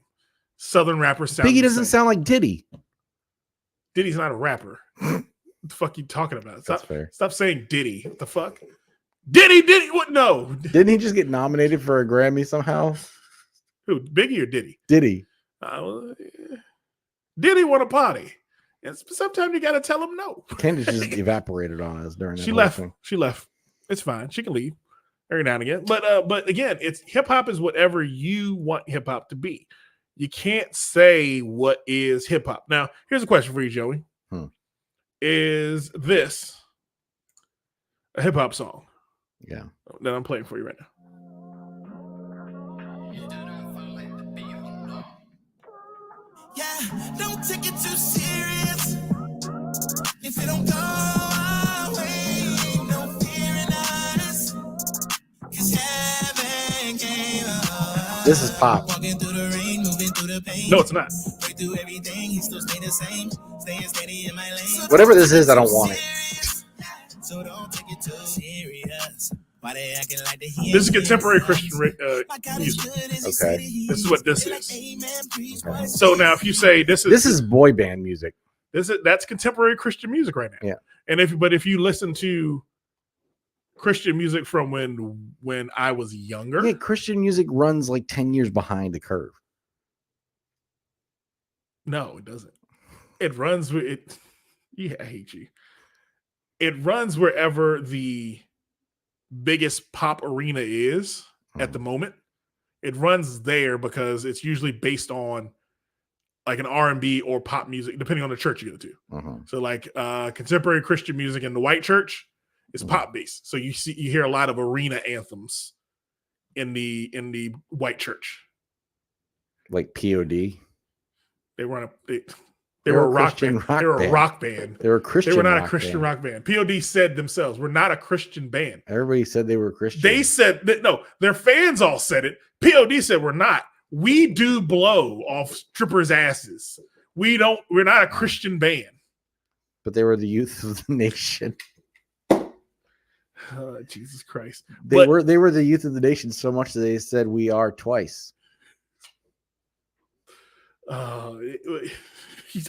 Southern rappers sound Biggie the doesn't same. sound like Diddy. Diddy's not a rapper. What the fuck you talking about? That's fair. Stop saying Diddy. What the fuck? Diddy, what? No. Didn't he just get nominated for a Grammy somehow? Who, Biggie or Diddy? Diddy. Diddy want a party. And sometimes you got to tell him no. Candace just evaporated on us during that She whole left. thing. She left. It's fine. She can leave every now and again. But again, it's hip hop is whatever you want hip hop to be. You can't say what is hip hop. Now, here's a question for you, Joey. Is this a hip hop song? Yeah. That I'm playing for you right now. Yeah, don't take it too serious. If it don't go our way, ain't no fear in us. 'Cause heaven came up. This is pop. Walking through the rain, moving through the pain. No, it's not. Break through everything, he still stay the same. Staying steady in my lane. Whatever this is, I don't want it. So don't take it too serious. Why they acting like they This is contemporary Christian music. Okay. This is what this is. So now, if you say this is boy band music. That's contemporary Christian music right now. Yeah. And if you listen to Christian music from when I was younger, Yeah, Christian music runs like 10 years behind the curve. no, it doesn't. It runs with it. Yeah, I hate you. It runs wherever the biggest pop arena is at the moment. It runs there because it's usually based on like an R&B or pop music, depending on the church you go to. So like contemporary Christian music in the white church is pop based. So you hear a lot of arena anthems in the white church. Like POD. They were a rock band. They were a rock band. They were a Christian. They were not a rock Christian band. rock band. POD said themselves, "We're not a Christian band." Everybody said they were Christian. They said that no, their fans all said it. POD said we're not. We do blow off strippers' asses. We're not a Christian band. But they were the youth of the nation. Jesus Christ. They were the youth of the nation so much that they said we are twice.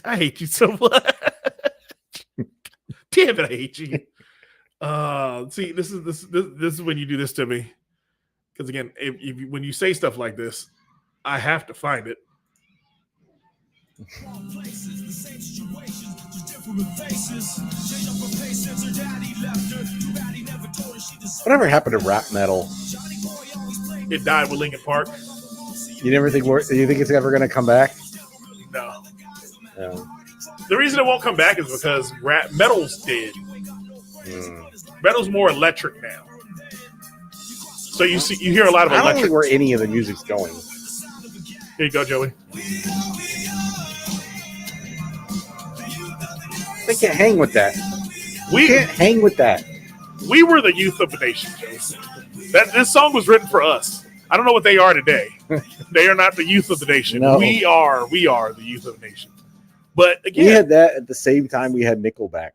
I hate you so much. Damn it, I hate you. See, this is when you do this to me. Because again, when you say stuff like this, I have to find it. Whatever happened to rap metal? It died with Linkin Park. You never think you think it's ever going to come back? No. No. The reason it won't come back is because rap metal's dead. Metal's more electric now. So you hear a lot of I don't electric. think where any of the music's going. Here you go, Joey. They can't hang with that. We can't hang with that. We were the youth of the nation, Joey. This song was written for us. I don't know what they are today. They are not the youth of the nation. No. We are the youth of the nation. But again, We had that at the same time we had Nickelback.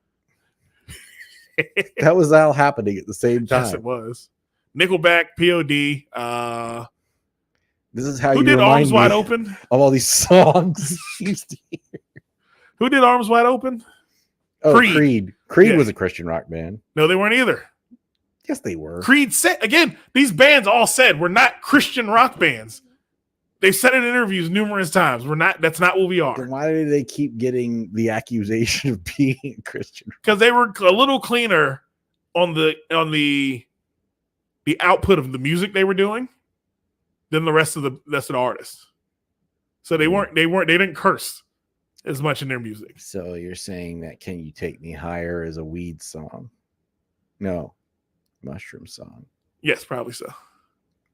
That was all happening at the same time. Yes, it was. Nickelback, POD. This is how Who you did remind Arms Wide me Open? of all these songs. Who did Arms Wide Open? Oh, Creed. Creed. Creed Yeah. was a Christian rock band. No, they weren't either. Yes, they were. Creed said, again, these bands all said we're not Christian rock bands. They've said it in interviews numerous times. We're not, that's not what we Then are. why did they keep getting the accusation of being a Christian? Because they were a little cleaner on the output of the music they were doing than the rest of the artists. So they didn't curse as much in their music. So you're saying that Can You Take Me Higher is a weed song? No, mushroom song. Yes, probably so.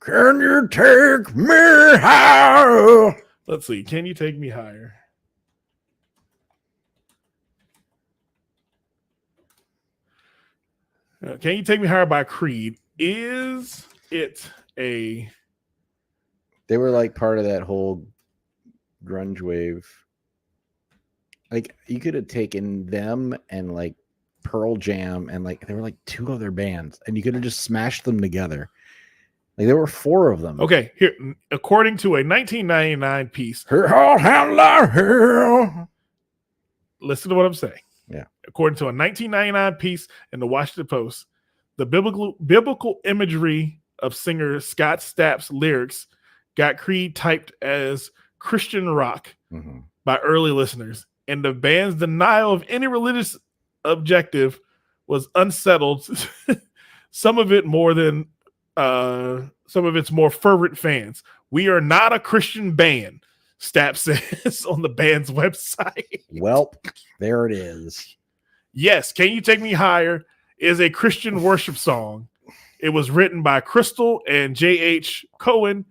Can you take me higher? Let's see. Can You Take Me Higher? Can You Take Me Higher by Creed? Is it a... They were like part of that whole grunge wave. Like you could have taken them and like Pearl Jam and like there were like two other bands and you could have just smashed them together. Like there were four of them. Okay, here, according to a 1999 piece, listen to what I'm saying. Yeah. According to a 1999 piece in the Washington Post, the biblical imagery of singer Scott Stapp's lyrics got Creed typed as Christian rock Mhm. by early listeners, and the band's denial of any religious objective was unsettled. Some of its more fervent fans. We are not a Christian band, Stapp says on the band's website. Welp, there it is. Yes, Can You Take Me Higher is a Christian worship song. It was written by Crystal and J.H. Cohen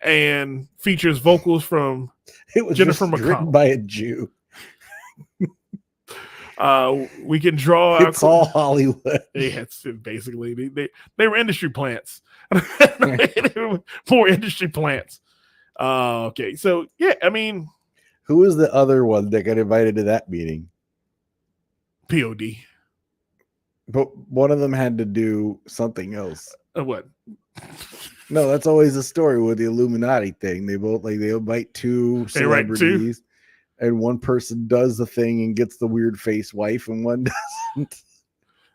and features vocals from It was Jennifer just written McConnell. by a Jew. We can draw It's all Hollywood. Yeah, it's basically they were industry plants. They were more industry plants. Okay, so yeah, I mean, Who was the other one that got invited to that meeting? POD. But one of them had to do something else. What? No, that's always the story with the Illuminati thing. They both they invite two They write two? celebrities, and one person does the thing and gets the weird face wife, and one doesn't.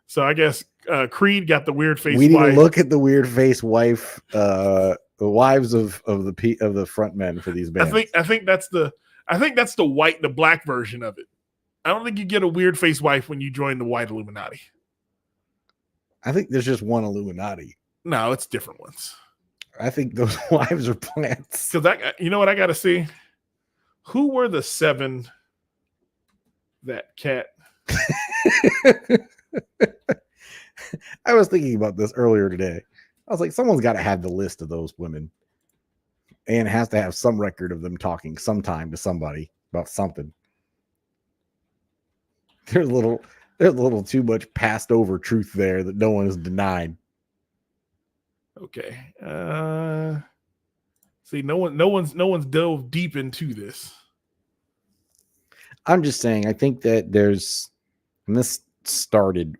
So I guess Creed got the weird face. We need wife. to look at the weird face wife, the wives of the front men for these bands. I think that's the the black version of it. I don't think you get a weird face wife when you join the white Illuminati. I think there's just one Illuminati. No, it's different ones. I think those wives are plants. Because you know what I got to see? Who were the seven that cat? I was thinking about this earlier today. I was like, someone's got to have the list of those women, and has to have some record of them talking sometime to somebody about something. There's a little too much passed over truth there that no one has denied. Okay. See, no one's dove deep into this. I'm just saying, I think that and this started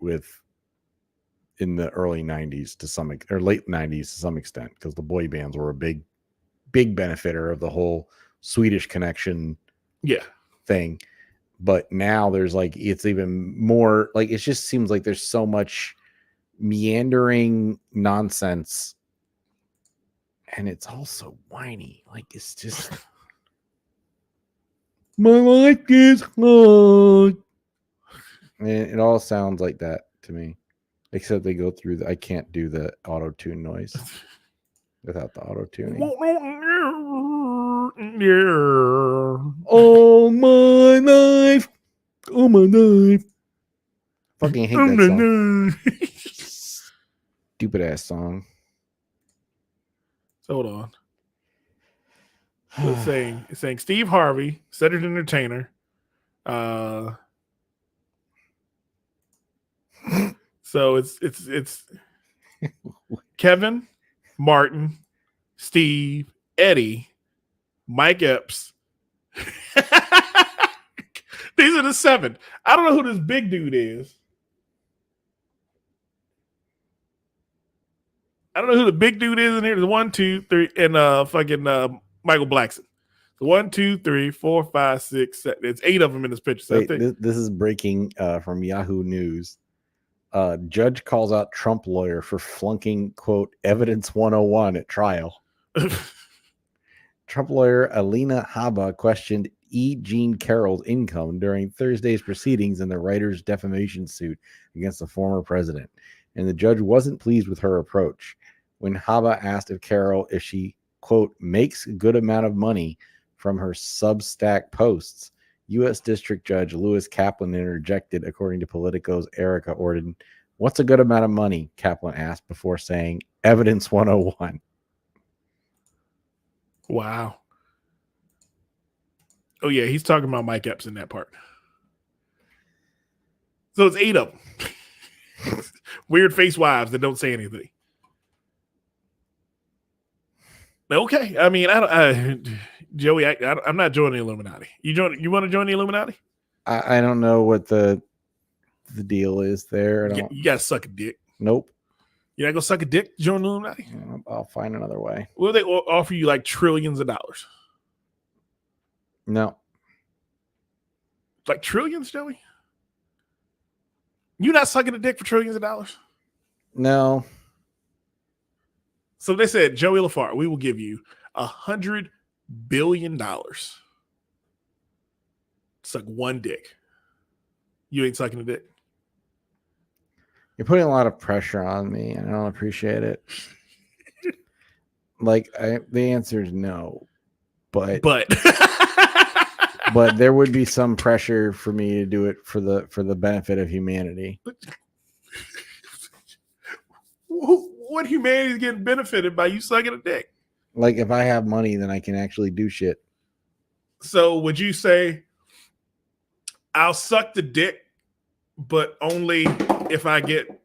in the early 90s or late 90s to some extent, because the boy bands were a big benefiter of the whole Swedish Connection thing. But now there's it's even more it just seems like there's so much meandering nonsense, and it's also whiny. It's just my life is hard. And it all sounds like that to me, except they go through I can't do the auto tune noise without the auto tuning. Oh my life, fucking hate that song. Stupid ass song. So hold on. It's saying Steve Harvey, Cedric Entertainer. So it's Kevin, Martin, Steve, Eddie, Mike Epps. These are the seven. I don't know who this big dude is. I don't know who the big dude is in here. The 1, 2, 3, and fucking Michael Blackson. The 1, 2, 3, 4, 5, 6, 7. It's 8 of them in this picture. So Wait, this is breaking from Yahoo News. Judge calls out Trump lawyer for flunking, quote, evidence 101 at trial. Trump lawyer Alina Habba questioned E. Jean Carroll's income during Thursday's proceedings in the writer's defamation suit against the former president, and the judge wasn't pleased with her approach. When Habba asked of Carroll if she, quote, makes a good amount of money from her Substack posts, U.S. District Judge Lewis Kaplan interjected, according to Politico's Erica Orden. What's a good amount of money? Kaplan asked before saying, evidence 101. Wow. Oh, yeah, he's talking about Mike Epps in that part. So it's 8 of them. Weird face wives that don't say anything. Okay, I mean, Joey, I'm not joining the Illuminati. You want to join the Illuminati? I don't know what the deal is there. You got to suck a dick. Nope. You're not going to suck a dick to join the Illuminati? I'll find another way. Will they offer you like trillions of dollars? No. Like trillions, Joey? You not sucking a dick for trillions of dollars? No. So they said, Joey LaFar, we will give you $100 billion. Suck one dick. You ain't sucking a dick. You're putting a lot of pressure on me, and I don't appreciate it. The answer is no, but there would be some pressure for me to do it for the benefit of humanity. What humanity is getting benefited by you sucking a dick? Like, if I have money, then I can actually do shit. So would you say, I'll suck the dick, but only if I get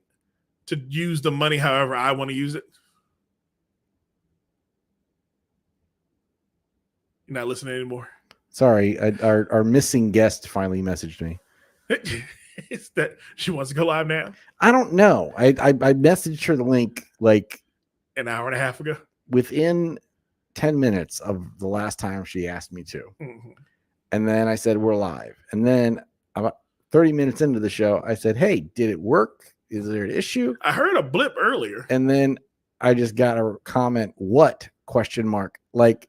to use the money however I want to use it? You're not listening anymore? Sorry, our missing guest finally messaged me. Is that she wants to go live now? I don't know. I messaged her the link like an hour and a half ago. Within 10 minutes of the last time she asked me to. Mm-hmm. And then I said, we're live. And then about 30 minutes into the show, I said, hey, did it work? Is there an issue? I heard a blip earlier. And then I just got a comment, what? Question mark. Like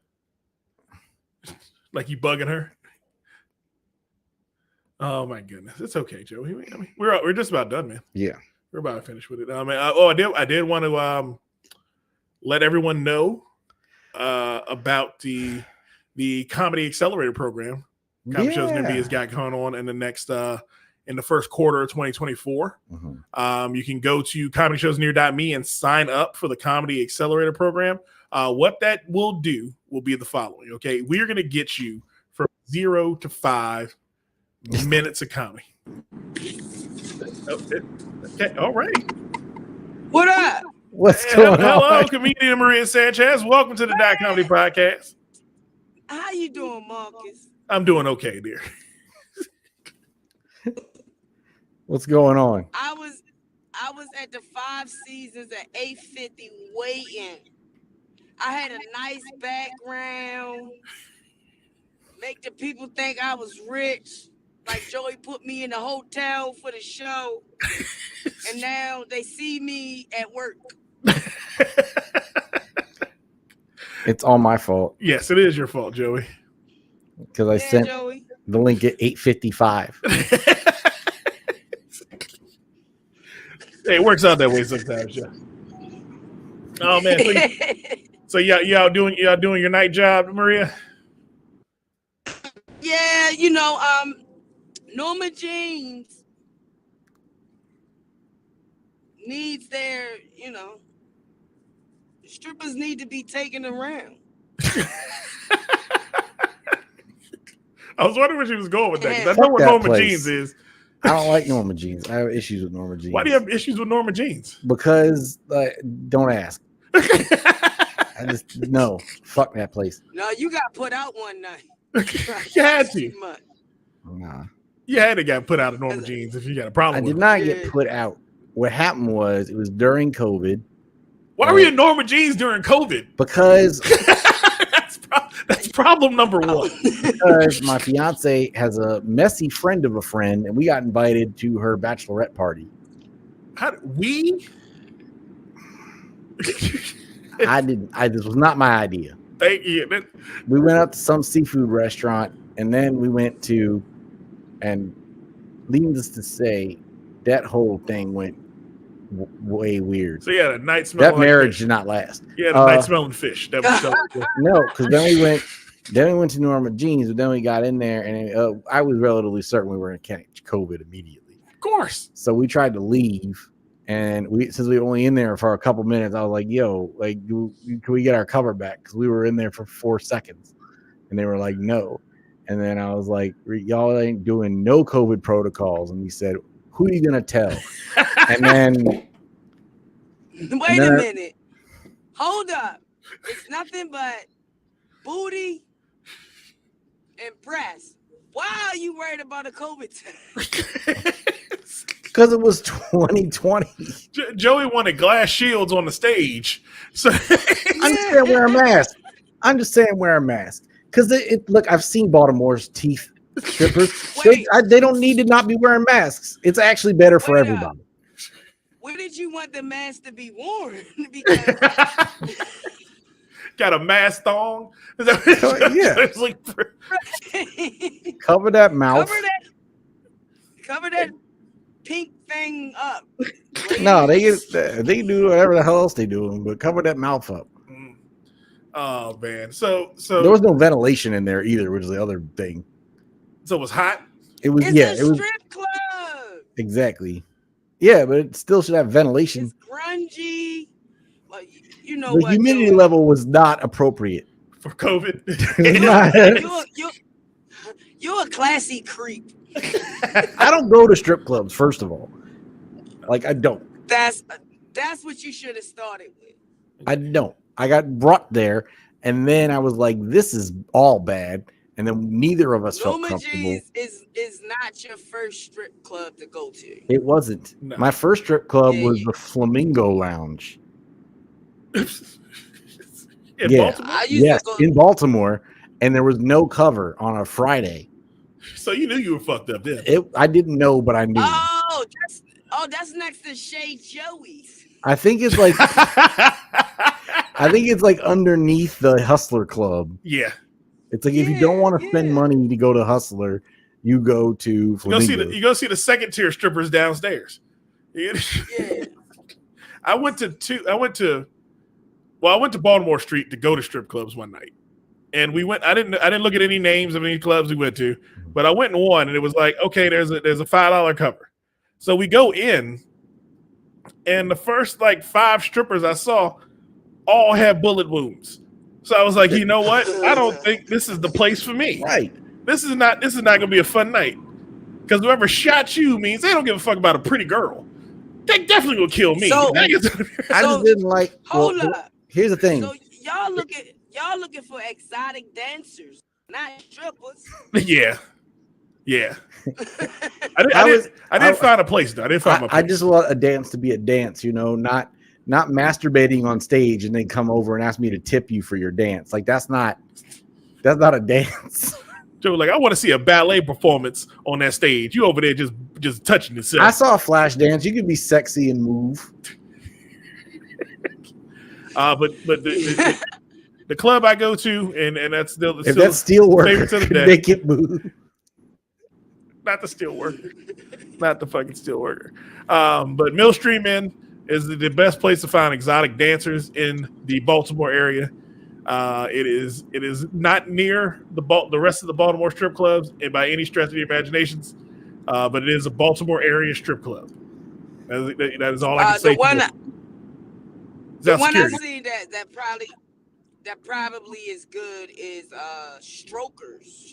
you bugging her? Oh my goodness, it's okay, Joey. I mean, we're just about done, man. Yeah, we're about to finish with it. I did want to let everyone know about the Comedy Accelerator program. Comedy Shows Near Me has got going on in the next in the first quarter of 2024. Mm-hmm. You can go to comedyshowsnear.me and sign up for the Comedy Accelerator program. What that will do will be the following. Okay, we are going to get you from 0 to 5 minutes of comedy. Okay, all right. What up? What's going on? Hello, comedian Maria Sanchez. Welcome to the Dot Comedy Podcast. How you doing, Marcus? I'm doing okay, dear. What's going on? I was at the 5 Seasons at 850 waiting. I had a nice background. Make the people think I was rich. Like Joey put me in the hotel for the show. And now they see me at work. It's all my fault. Yes, it is your fault, Joey. Because I sent Joey. the link at 8:55. Hey, it works out that way sometimes, yeah. Oh man, so y'all doing your night job, Maria? Yeah, Norma Jeans needs their, strippers need to be taken around. I was wondering where she was going with that, because I know what Norma Jeans is. I don't like Norma Jeans. I have issues with Norma Jeans. Why do you have issues with Norma Jeans? Because don't ask. I just no. Fuck that place. No, you got put out one night. You had to. Nah. You had to get put out of Norma Jeans if you got a problem. I did not get put out. What happened was it was during COVID. Why were you in Norma Jeans during COVID? Because that's problem number one. Because my fiance has a messy friend of a friend, and we got invited to her bachelorette party. I didn't. This was not my idea. Thank you. We went out to some seafood restaurant, and then we went to, and needless to say, that whole thing went way weird. So you had a night smelling. That marriage did not last. You had a night smelling fish. That was no, because then we went to Norma Jeans, but then we got in there, and I was relatively certain we were going to catch COVID immediately. Of course. So we tried to leave. And since we were only in there for a couple minutes, I was like, "Yo, like, can we get our cover back?" Because we were in there for 4 seconds, and they were like, "No." And then I was like, "Y'all ain't doing no COVID protocols." And he said, "Who are you gonna tell?" And then wait a minute, hold up. It's nothing but booty and breast. Why are you worried about a COVID test? Because it was 2020. Joey wanted glass shields on the stage. So I'm just saying wear a mask. I'm just saying wear a mask. Because look, I've seen Baltimore's teeth strippers. They don't need to not be wearing masks. It's actually better for everybody. Where did you want the mask to be worn? Got a mask thong? Yeah. Cover that mouth. Cover that pink thing up. No, they can do whatever the hell else they doing, but cover that mouth up. Oh man, so there was no ventilation in there either, which is the other thing. So it was hot. It was It's a strip club. Exactly. Yeah, but it still should have ventilation. It's grungy. Well, you know the what? humidity level was not appropriate for COVID. You're a classy creep. I don't go to strip clubs, first of all. Like, I don't. That's what you should have started with. I don't. I got brought there, and then I was like, this is all bad. And then neither of us felt comfortable. Is not your first strip club to go to. It wasn't. No. My first strip club was the Flamingo Lounge. In Baltimore? Yes, in Baltimore. And there was no cover on a Friday. So you knew you were fucked up then. I didn't know, but I knew. That's next to Shea Joey's. I think it's like underneath the Hustler Club. Yeah. It's like if you don't want to spend money to go to Hustler, you go to Flamingo. You go see the second tier strippers downstairs. Yeah. I went to Baltimore Street to go to strip clubs one night. And we went. I didn't look at any names of any clubs we went to, but I went in one, and it was like, okay, there's a $5 cover. So we go in, and the first like 5 strippers I saw all had bullet wounds. So I was like, you know what? I don't think this is the place for me. Right. This is not going to be a fun night, because whoever shot you means they don't give a fuck about a pretty girl. They definitely will kill me. So, I just didn't like. Hold up. Here's the thing. So y'all looking for exotic dancers, not strippers. Yeah. I didn't find a place though. I didn't find my place. I just want a dance to be a dance, not masturbating on stage and then come over and ask me to tip you for your dance. Like that's not a dance. Joe, like I want to see a ballet performance on that stage. You over there just touching yourself. I saw a flash dance. You could be sexy and move. But the club I go to, and that's still if that's Steelworker, to the day. They get moved. Not the Steelworker, not the fucking Steelworker. But Millstream Inn is the best place to find exotic dancers in the Baltimore area. It is not near the rest of the Baltimore strip clubs and by any stretch of the imaginations, but it is a Baltimore area strip club. That is all I can say. The one I see that probably is good is Strokers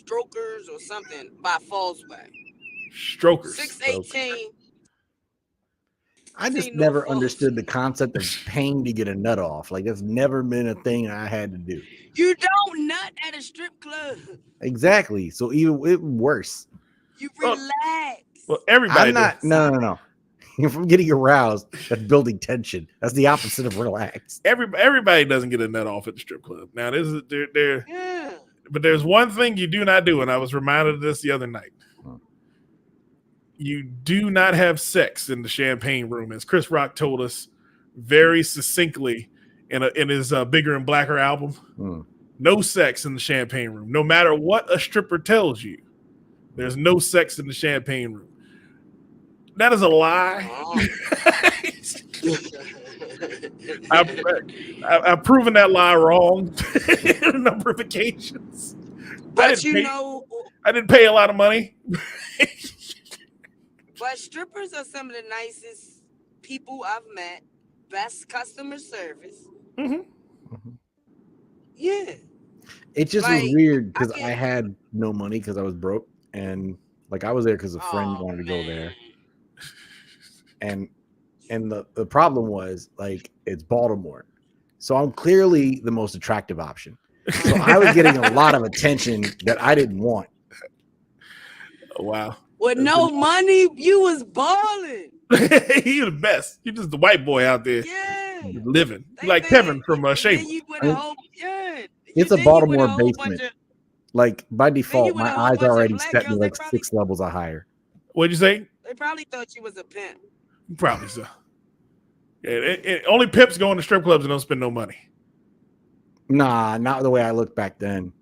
or something by Fallsway. Strokers. 618. I just never understood the concept of paying to get a nut off. Like that's never been a thing I had to do. You don't nut at a strip club. Exactly. So even worse. You relax. Well, everybody. I'm not. No. if I'm getting aroused, that's building tension. That's the opposite of relaxed. Everybody doesn't get a nut off at the strip club. Now, this is there. Yeah. But there's one thing you do not do, and I was reminded of this the other night. You do not have sex in the champagne room, as Chris Rock told us very succinctly in his Bigger and Blacker album. No sex in the champagne room. No matter what a stripper tells you, there's no sex in the champagne room. That is a lie. I've proven that lie wrong on a number of occasions. But I didn't pay a lot of money. But strippers are some of the nicest people I've met. Best customer service. Yeah. It just Like, was weird because I had no money because I was broke, and like I was there because a friend wanted to go there, and the problem was like it's Baltimore, so I'm clearly the most attractive option. So I was getting a lot of attention that I didn't want. Oh, wow. With no money, you was balling. You're the best. You're just the white boy out there living. You're like Kevin from Shameless. It's a Baltimore basement. Like by default, my eyes already set me like 6 levels or higher. What'd you say? They probably thought you was a pimp. Probably so. Yeah, only pimps go into strip clubs and don't spend no money. Nah, not the way I looked back then.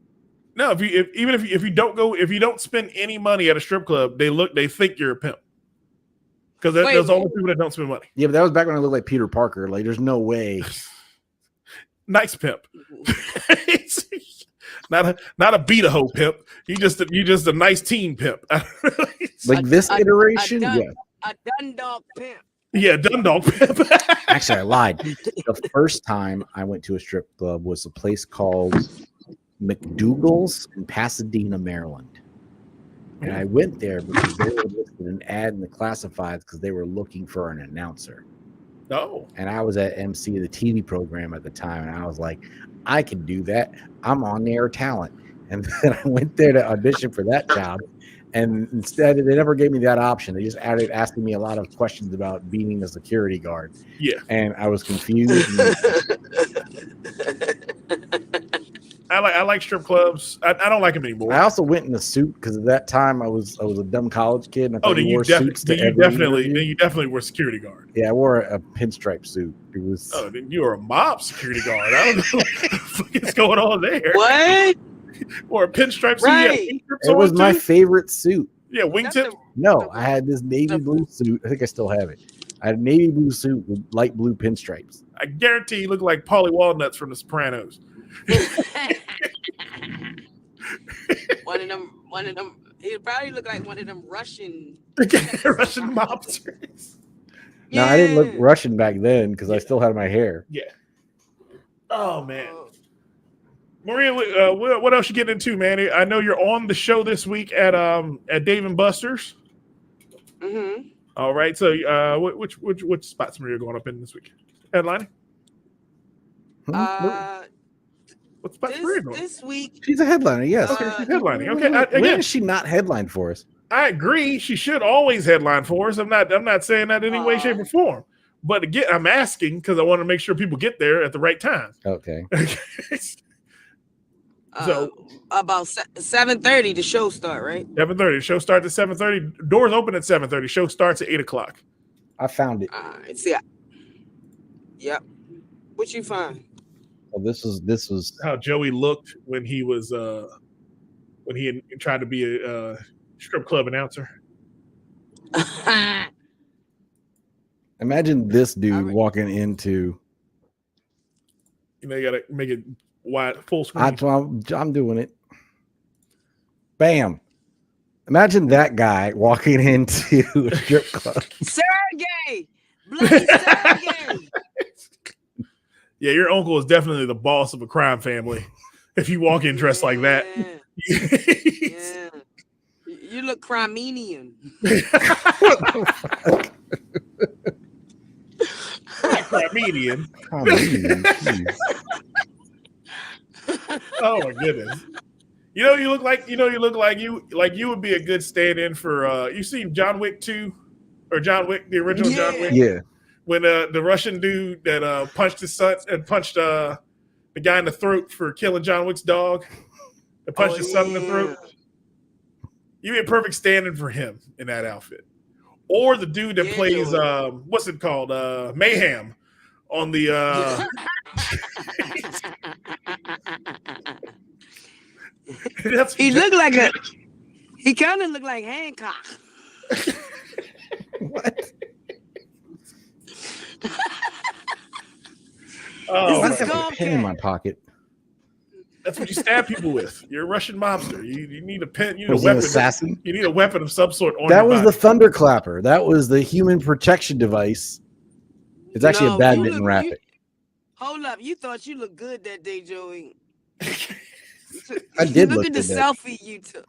No, if you don't spend any money at a strip club, they think you're a pimp. Because there's only people that don't spend money. Yeah, but that was back when I looked like Peter Parker. Like, there's no way. Nice pimp. not a beat a hoe pimp. You just a nice teen pimp. Like this iteration, yeah. A Dundalk pimp. Yeah, Dundalk pimp. Actually, I lied. The first time I went to a strip club was a place called McDougal's in Pasadena, Maryland. And I went there because they were listed an ad in the classifieds because they were looking for an announcer. Oh. And I was at MC of the TV program at the time, and I was like, I can do that. I'm on air talent. And then I went there to audition for that job. And instead, they never gave me that option. They just added asking me a lot of questions about being a security guard. Yeah. And I was confused. I like strip clubs. I don't like them anymore. I also went in a suit because at that time I was a dumb college kid. And I then you definitely were a security guard. Yeah, I wore a pinstripe suit. It was. Oh, then you were a mob security guard. I don't know what the fuck is going on there. What? Or a pinstripe suit. Right. It was my favorite suit. Yeah, wingtip. No, I had this navy blue suit. I think I still have it. I had a navy blue suit with light blue pinstripes. I guarantee you look like Paulie Walnuts from The Sopranos. One of them. He probably looked like one of them Russian mobsters. No, I didn't look Russian back then because I still had my hair. Yeah. Oh man, Maria, what else you getting into, man? I know you're on the show this week at Dave and Buster's. Mm-hmm. All right, so which spots Maria going up in this week? Headlining. What spots Maria going? This week, she's a headliner. Yes. Okay, she's headlining. Okay, when is she not headlined for us? I agree. She should always headline for us. I'm not saying that in any way, shape, or form. But again, I'm asking because I want to make sure people get there at the right time. Okay. So about 7:30, the show start, right? 7:30. Show starts at 7:30. Doors open at 7:30. Show starts at 8:00. I found it. See. Yep. What you find? Oh, this was how Joey looked when he was when he had tried to be a strip club announcer. Imagine this dude walking into. You know, you gotta make it wide, full screen. I'm doing it. Bam! Imagine that guy walking into a strip club. Sergey, bloody Sergey. Yeah, your uncle is definitely the boss of a crime family. If you walk in dressed like that, yeah. You look Crimenian. Crimenian. Oh my goodness! You look like you would be a good stand-in for. You seen John Wick 2, or John Wick, the original John Wick. Yeah. When the Russian dude that punched his son and punched the guy in the throat for killing John Wick's dog, that punched his son in the throat. You'd be a perfect stand-in for him in that outfit. Or the dude that plays what's it called? Mayhem on the He looked like he kind of looked like Hancock. What? Oh, I have a pen in my pocket. that's what you stab people with. You're a Russian mobster. You need a pen. You need Was a he an weapon. assassin? You need a weapon of some sort on That your was body. the thunderclapper. That was the human protection device. It's actually No, a bad you bitten look- rabbit. Hold up. You thought you looked good that day, Joey. I did Look look at the good that- selfie you took.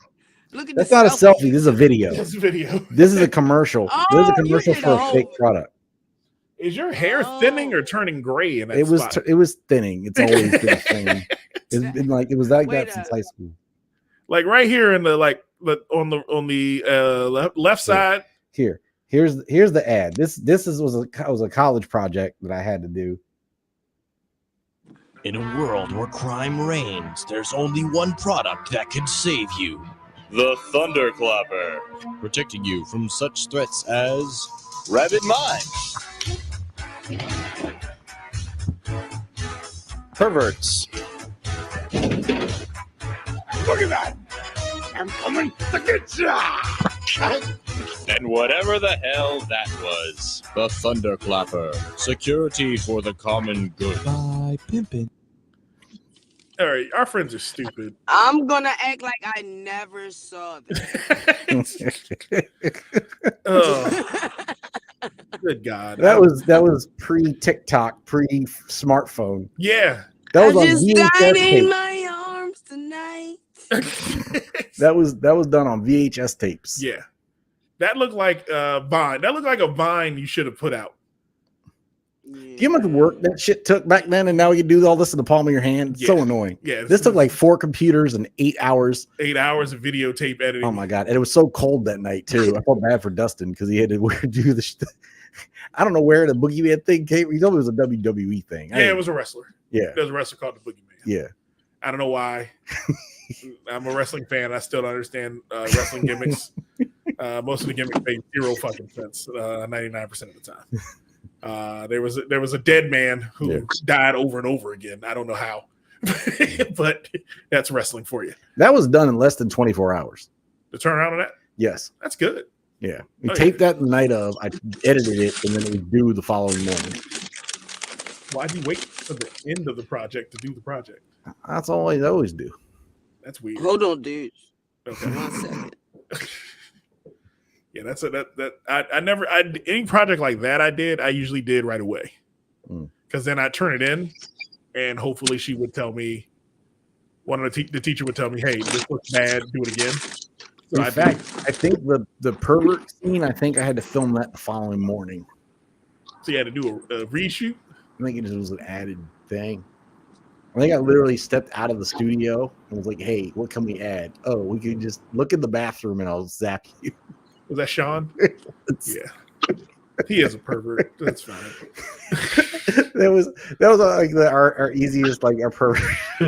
Look at That's the not a selfie. selfie. This is a video. This video. This is a commercial. This is a Oh, you commercial did for a a fake whole- product. Is your hair thinning or turning gray in that It was spot? it was thinning. It's always been thinning. It's been like it was like Wait that since a- high school. Like right here in the on the left side. Here's the ad. This was a college project that I had to do. In a world where crime reigns, there's only one product that can save you. The Thunderclapper. Protecting you from such threats as Rabbit Mine, perverts, Look at that! I'm coming to get ya! And whatever the hell that was. the Thunderclapper, security for the common good. By pimpin'. All right, our friends are stupid. I'm gonna act like I never saw this. Oh, good God. That was pre TikTok, pre smartphone. Yeah. That was I on just VHS died in tape. my arms tonight. That was done on VHS tapes. Yeah. That looked like Vine. That looked like a Vine you should have put out. Do you know how much work that shit took back then, and now you do all this in the palm of your hand? It's so annoying. Yeah. This took like 4 computers and 8 hours. 8 hours of videotape editing. Oh my god! And it was so cold that night too. I felt bad for Dustin because he had to do the. I don't know where the Boogeyman thing came. He told me it was a WWE thing. Yeah, it was a wrestler. Yeah, There was a wrestler called the Boogeyman. yeah. I don't know why. I'm a wrestling fan. I still don't understand wrestling gimmicks. Most of the gimmicks make zero fucking sense 99% of the time. There was a dead man who died over and over again. I don't know how, but that's wrestling for you. That was done in less than 24 hours. The turnaround on that? Yes. That's good. Yeah. We Oh, taped that the night of. I edited it, and then it was due the following morning. Why'd you wait for the end of the project to do the project? That's all I always do. That's weird. Hold on, dude. Okay. 1 second. Yeah, that's any project like that I usually did right away. Because then I turn it in, and hopefully she would tell me, the teacher would tell me, hey, this looks bad, do it again. So In fact, I think the pervert scene, I think I had to film that the following morning. So you had to do a reshoot? I think it just was an added thing. I think I literally stepped out of the studio and was like, hey, what can we add? Oh, we can just look in the bathroom and I'll zap you. Was that Sean? Yeah. He is a pervert. That's fine. that was like our easiest, like our pervert.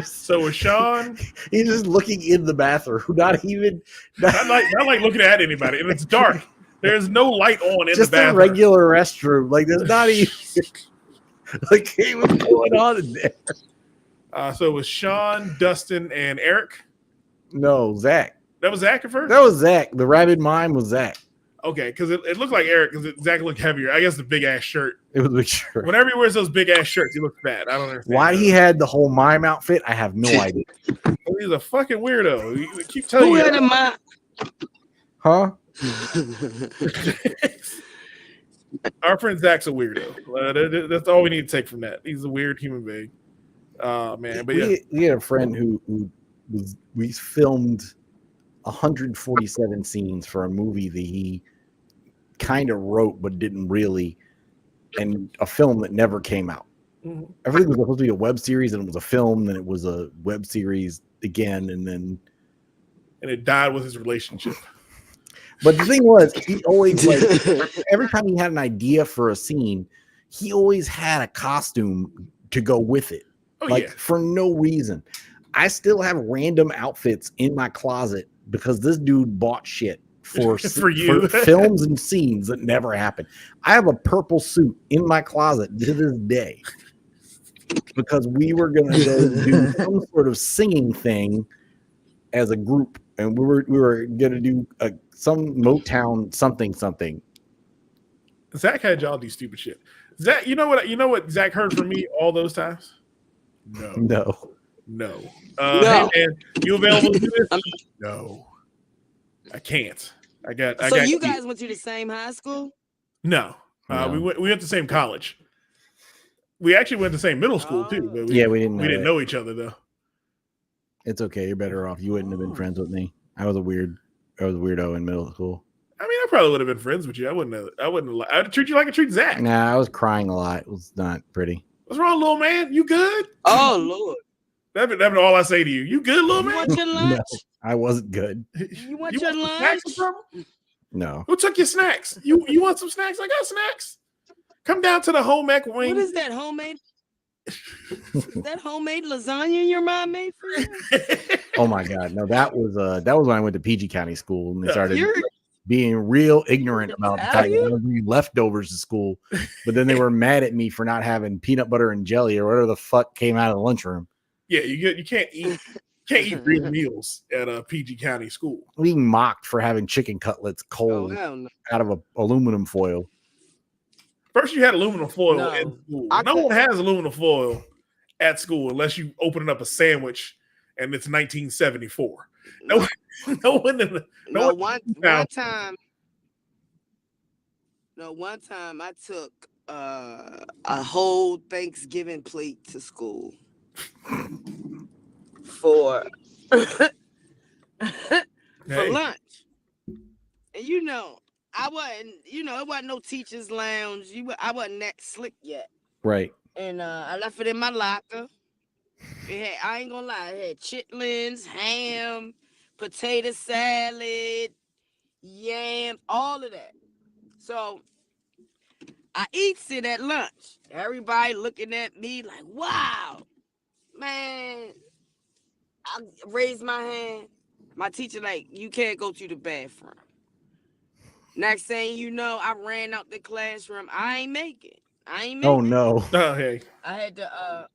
So with Sean, he's just looking in the bathroom, not like looking at anybody, and it's dark. There's no light on in just the bathroom. a regular restroom. Like there's not even like, hey, what's going on in there? So it was Sean, Dustin, and Eric. No, Zach. That was Zach at first? That was Zach. The rabid mime was Zach. Okay, because it looked like Eric, because Zach looked heavier. I guess the big ass shirt. It was a big shirt. Whenever he wears those big ass shirts, he looks bad. I don't understand. Why he had the whole mime outfit, I have no idea. He's a fucking weirdo. You keep telling Who you. had a mime? Huh? Our friend Zach's a weirdo. That's all we need to take from that. He's a weird human being. Man, but yeah. We had a friend who we filmed 147 scenes for a movie that he kind of wrote but didn't really, and a film that never came out. Mhm. Everything was supposed to be a web series, and it was a film, then it was a web series again, and then it died with his relationship. But the thing was, he always like every time he had an idea for a scene, he always had a costume to go with it. For no reason. I still have random outfits in my closet because this dude bought shit for you. for films and scenes that never happened. I have a purple suit in my closet to this day because we were going to go do some sort of singing thing as a group, and we were going to do some Motown something. Zach had y'all do stupid shit. Zach, you know what Zach heard from me all those times? No. No. Hey, man, you available to do this? No. I can't. I got you guys went to the same high school? No. We went to the same college. We actually went to the same middle school too, but we didn't know each other though. It's okay, you're better off. You wouldn't have been friends with me. I was a weirdo in middle school. I mean, I probably would have been friends with you. I wouldn't. I'd treat you like I treat Zach. Nah, I was crying a lot. It was not pretty. What's wrong, little man? You good? Oh Lord. That'd been all I say to you. You good, little man? You want your lunch? No, I wasn't good. You want your lunch? No. Who took your snacks? You want some snacks? I got snacks. Come down to the home ec wing. What is that, homemade? Is that homemade lasagna your mom made for you? Oh my God. No, that was when I went to PG County School and they started being real ignorant about bringing leftovers to school. But then they were mad at me for not having peanut butter and jelly or whatever the fuck came out of the lunchroom. Yeah, you can't eat real meals at a PG County school. Being mocked for having chicken cutlets cold out of aluminum foil. First, you had aluminum foil in school. No one has aluminum foil at school unless you open up a sandwich and it's 1974. One time I took a whole Thanksgiving plate to school for lunch. And I wasn't, it wasn't no teacher's lounge. I wasn't that slick yet. Right. And I left it in my locker. I ain't gonna lie, it had chitlins, ham, potato salad, yams, all of that. So I eats it at lunch. Everybody looking at me like, wow, man. I raised my hand. My teacher like, you can't go to the bathroom. Next thing you know, I ran out the classroom. I ain't make it. Oh no. Oh hey. I had to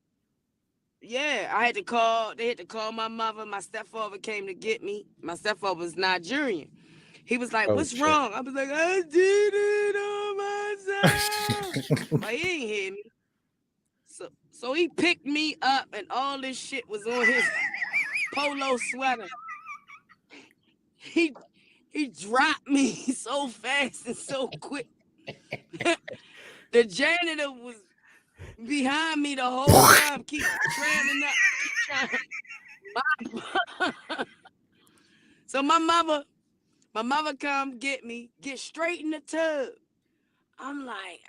I had to call. They had to call my mother. My stepfather came to get me. My stepfather was Nigerian. He was like, "What's wrong?" I was like, "I did it on myself." But he ain't hear me. So he picked me up, and all this shit was on his polo sweater. He dropped me so fast and so quick. The janitor was behind me the whole time, keep tramming up. So my mother come get me, get straight in the tub. I'm like,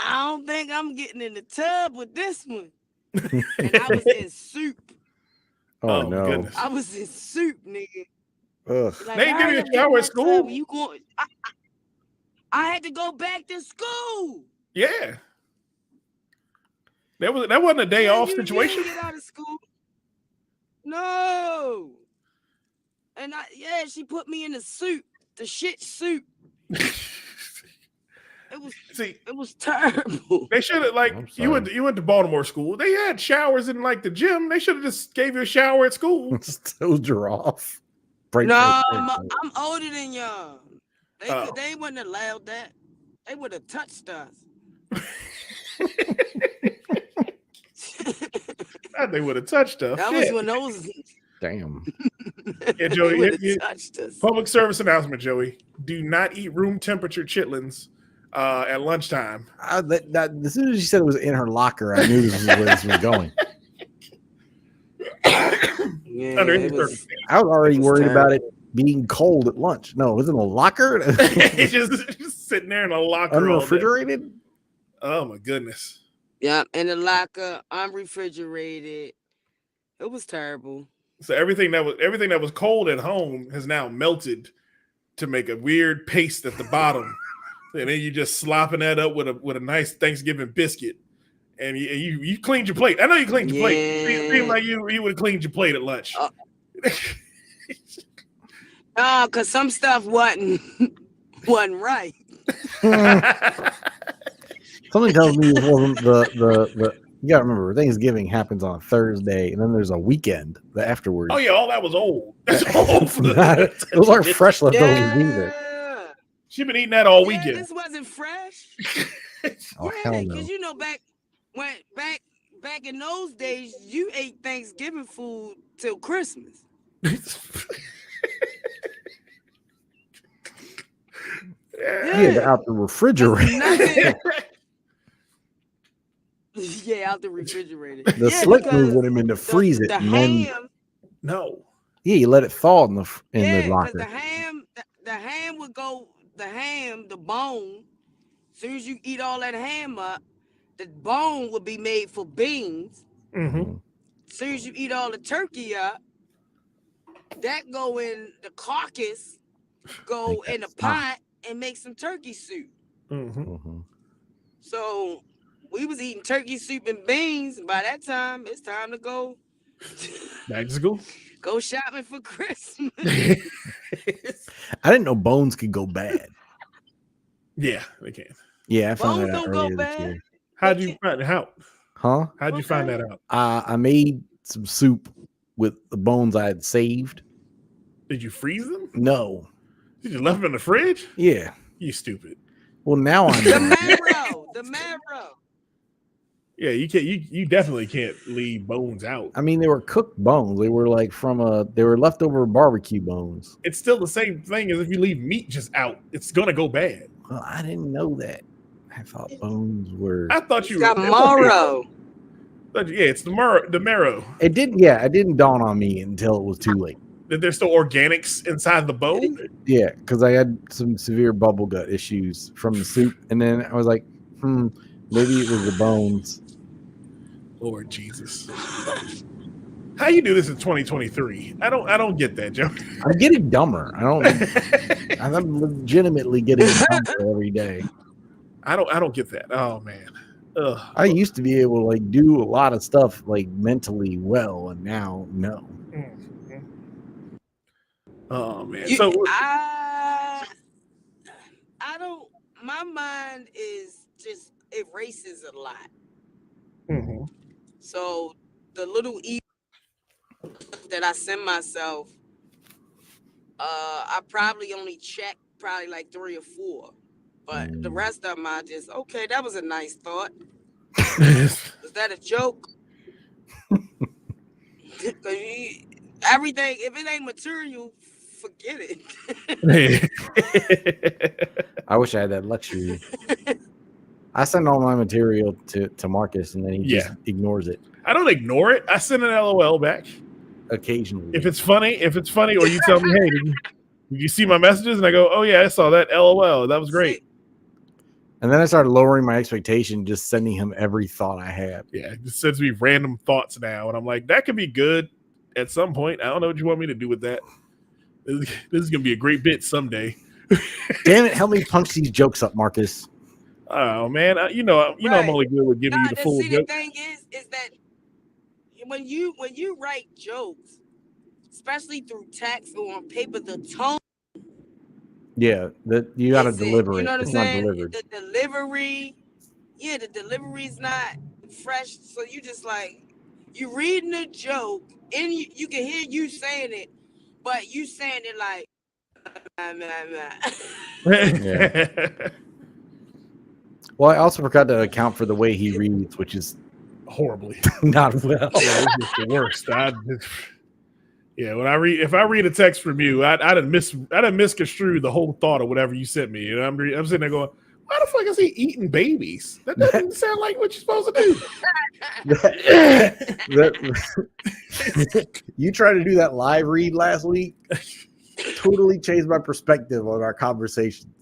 I don't think I'm getting in the tub with this one. And I was in soup. Oh no. Goodness. I was in soup, nigga. Ugh. Like, they didn't give you a shower at school. I had to go back to school. Yeah. That wasn't a day off situation. Get out of school. No. And she put me in the suit, the shit suit. It was terrible. They should have you went to Baltimore school. They had showers in the gym. They should have just gave you a shower at school. Told you off. I'm older than y'all. They wouldn't have allowed that. They would have touched us. They would have touched us. That was when those. Damn. Yeah, Joey. Public service announcement, Joey. Do not eat room temperature chitlins at lunchtime. As soon as she said it was in her locker, I knew this was where this was going. Yeah, I was already worried about it being cold at lunch. No, it was in a locker. It's just sitting there in a locker. Unrefrigerated? Oh my goodness. Yeah, in the locker, unrefrigerated. It was terrible. So everything that was cold at home has now melted to make a weird paste at the bottom, and then you just slopping that up with a nice Thanksgiving biscuit, and you cleaned your plate. I know you cleaned your plate. It seemed like you would have cleaned your plate at lunch. Because some stuff wasn't right. Something tells me it wasn't the. You gotta remember, Thanksgiving happens on a Thursday, and then there's a weekend afterwards. Oh yeah, all that was old. That's old. Those aren't fresh leftovers either. She been eating that all weekend. This wasn't fresh. Oh hell no! Because you know back in those days, you ate Thanksgiving food till Christmas. Yeah, out the refrigerator. Yeah, out the refrigerator. The slick move would have been to freeze it. The And then, ham. No. Yeah, you let it thaw in the Because locker. the ham would go. The bone. As soon as you eat all that ham up, the bone would be made for beans. Mm-hmm. As soon as you eat all the turkey up, that go in the carcass, go in the pot and make some turkey soup. Mm-hmm. So we was eating turkey soup and beans. And by that time, it's time to go back to school. Go shopping for Christmas. I didn't know bones could go bad. Yeah, they can. Yeah, I found Bones that out don't go earlier this bad. year. How'd you find it out? Huh? How'd you find that out? I made some soup with the bones I had saved. Did you freeze them? No. Did you left them in the fridge? Yeah. You stupid. Well, now I The know. marrow. Yeah, you can't. You definitely can't leave bones out. I mean, they were cooked bones. They were like they were leftover barbecue bones. It's still the same thing as if you leave meat just out. It's gonna go bad. Well, I didn't know that. I thought bones were. I thought you got marrow. Yeah, it's the marrow. It didn't. Yeah, it didn't dawn on me until it was too late. That there's still organics inside the bone. Yeah, because I had some severe bubble gut issues from the soup, and then I was like, maybe it was the bones. Lord Jesus. How you do this in 2023? I don't get that, Joe. I'm getting dumber. I'm legitimately getting dumber every day. I don't get that. Oh man. Ugh. I used to be able to like do a lot of stuff like mentally well, and now no. Mm-hmm. Oh man. I don't. My mind is just it races a lot. Mm-hmm. So the little that I send myself, I probably only check like 3 or 4, but the rest of them I just that was a nice thought. Was that a joke? Because everything, if it ain't material, forget it. I wish I had that luxury. I send all my material to Marcus, and then he just ignores it. I don't ignore it. I send an LOL back occasionally. If it's funny, or you tell me, hey, did you see my messages? And I go, oh yeah, I saw that. LOL, that was great. And then I started lowering my expectation, just sending him every thought I had. Yeah, it just sends me random thoughts now, and I'm like, that could be good at some point. I don't know what you want me to do with that. This is gonna be a great bit someday. Damn it! Help me punch these jokes up, Marcus. Oh man, you know I'm only good with giving you the full joke. The thing is that when you write jokes, especially through text or on paper, the tone. Yeah, that you got to deliver it. You know what I'm it's saying? Not delivered. The delivery, the delivery's not fresh. So you just like you reading the joke, and you can hear you saying it, but you saying it like. Yeah. Well, I also forgot to account for the way he reads, which is horribly not well. Yeah, it's just the worst. If I read a text from you, I'd misconstrue the whole thought of whatever you sent me. And I'm sitting there going, why the fuck is he eating babies? That doesn't sound like what you're supposed to do. You tried to do that live read last week. Totally changed my perspective on our conversation.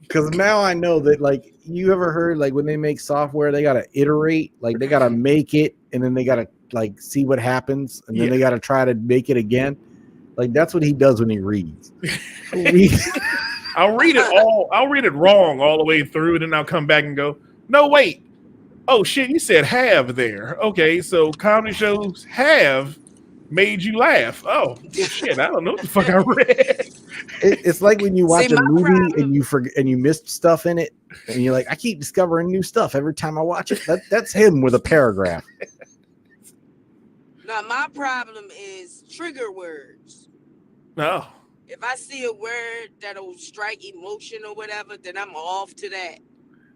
Because now I know that, like, you ever heard, like, when they make software, they got to iterate, like, they got to make it, and then they got to, like, see what happens, and then they got to try to make it again. Like that's what he does when he reads. I'll read it wrong all the way through, and then I'll come back and go, no, wait. Oh shit, you said have there. Okay, so comedy shows have made you laugh. Oh shit, I don't know what the fuck I read. It's like when you watch See, a my movie problem- and you forget and you missed stuff in it, and you're like, I keep discovering new stuff every time I watch it. That's him with a paragraph. Now, my problem is trigger words. No. If I see a word that'll strike emotion or whatever, then I'm off to that.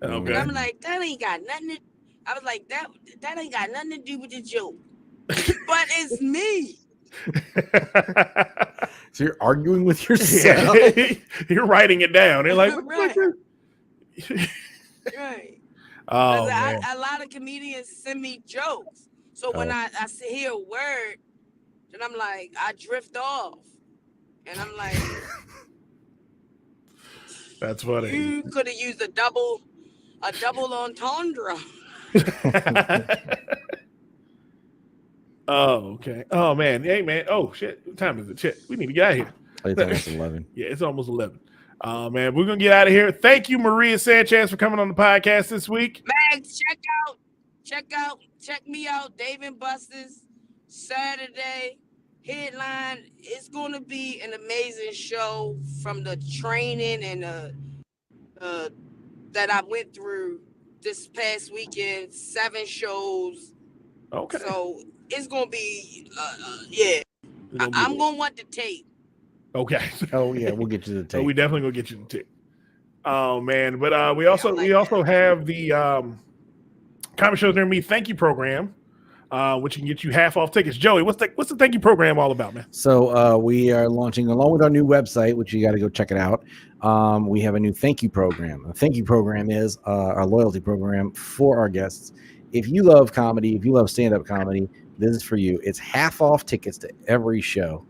Okay. And I'm like, that ain't got nothing to, I was like, that ain't got nothing to do with the joke. But it's me. So you're arguing with yourself. You're writing it down. They're like, Right. Right. oh, Because man. a lot of comedians send me jokes. So when I hear a word, then I'm like, I drift off. And I'm like, That's funny. you could have used a double entendre. Oh, okay. Oh man. Hey man. Oh shit. What time is it? Shit. We need to get out of here. It's almost 11. Yeah, it's almost 11. Man, we're gonna get out of here. Thank you, Maria Sanchez, for coming on the podcast this week. Max, check me out, Dave and Buster's Saturday headline. It's gonna be an amazing show from the training and that I went through this past weekend. 7 shows. Okay. So it's gonna be yeah. I'm gonna want the tape. Okay. Oh yeah, we'll get you the So tape. we definitely gonna get you the tape. Oh man, but we also have the Comedy Shows Near Me Thank You program, which can get you half off tickets. Joey, what's the thank you program all about, man? So we are launching, along with our new website, which you got to go check it out. We have a new thank you program. The thank you program is our loyalty program for our guests. If you love comedy, if you love stand-up comedy, this is for you. It's half off tickets to every show,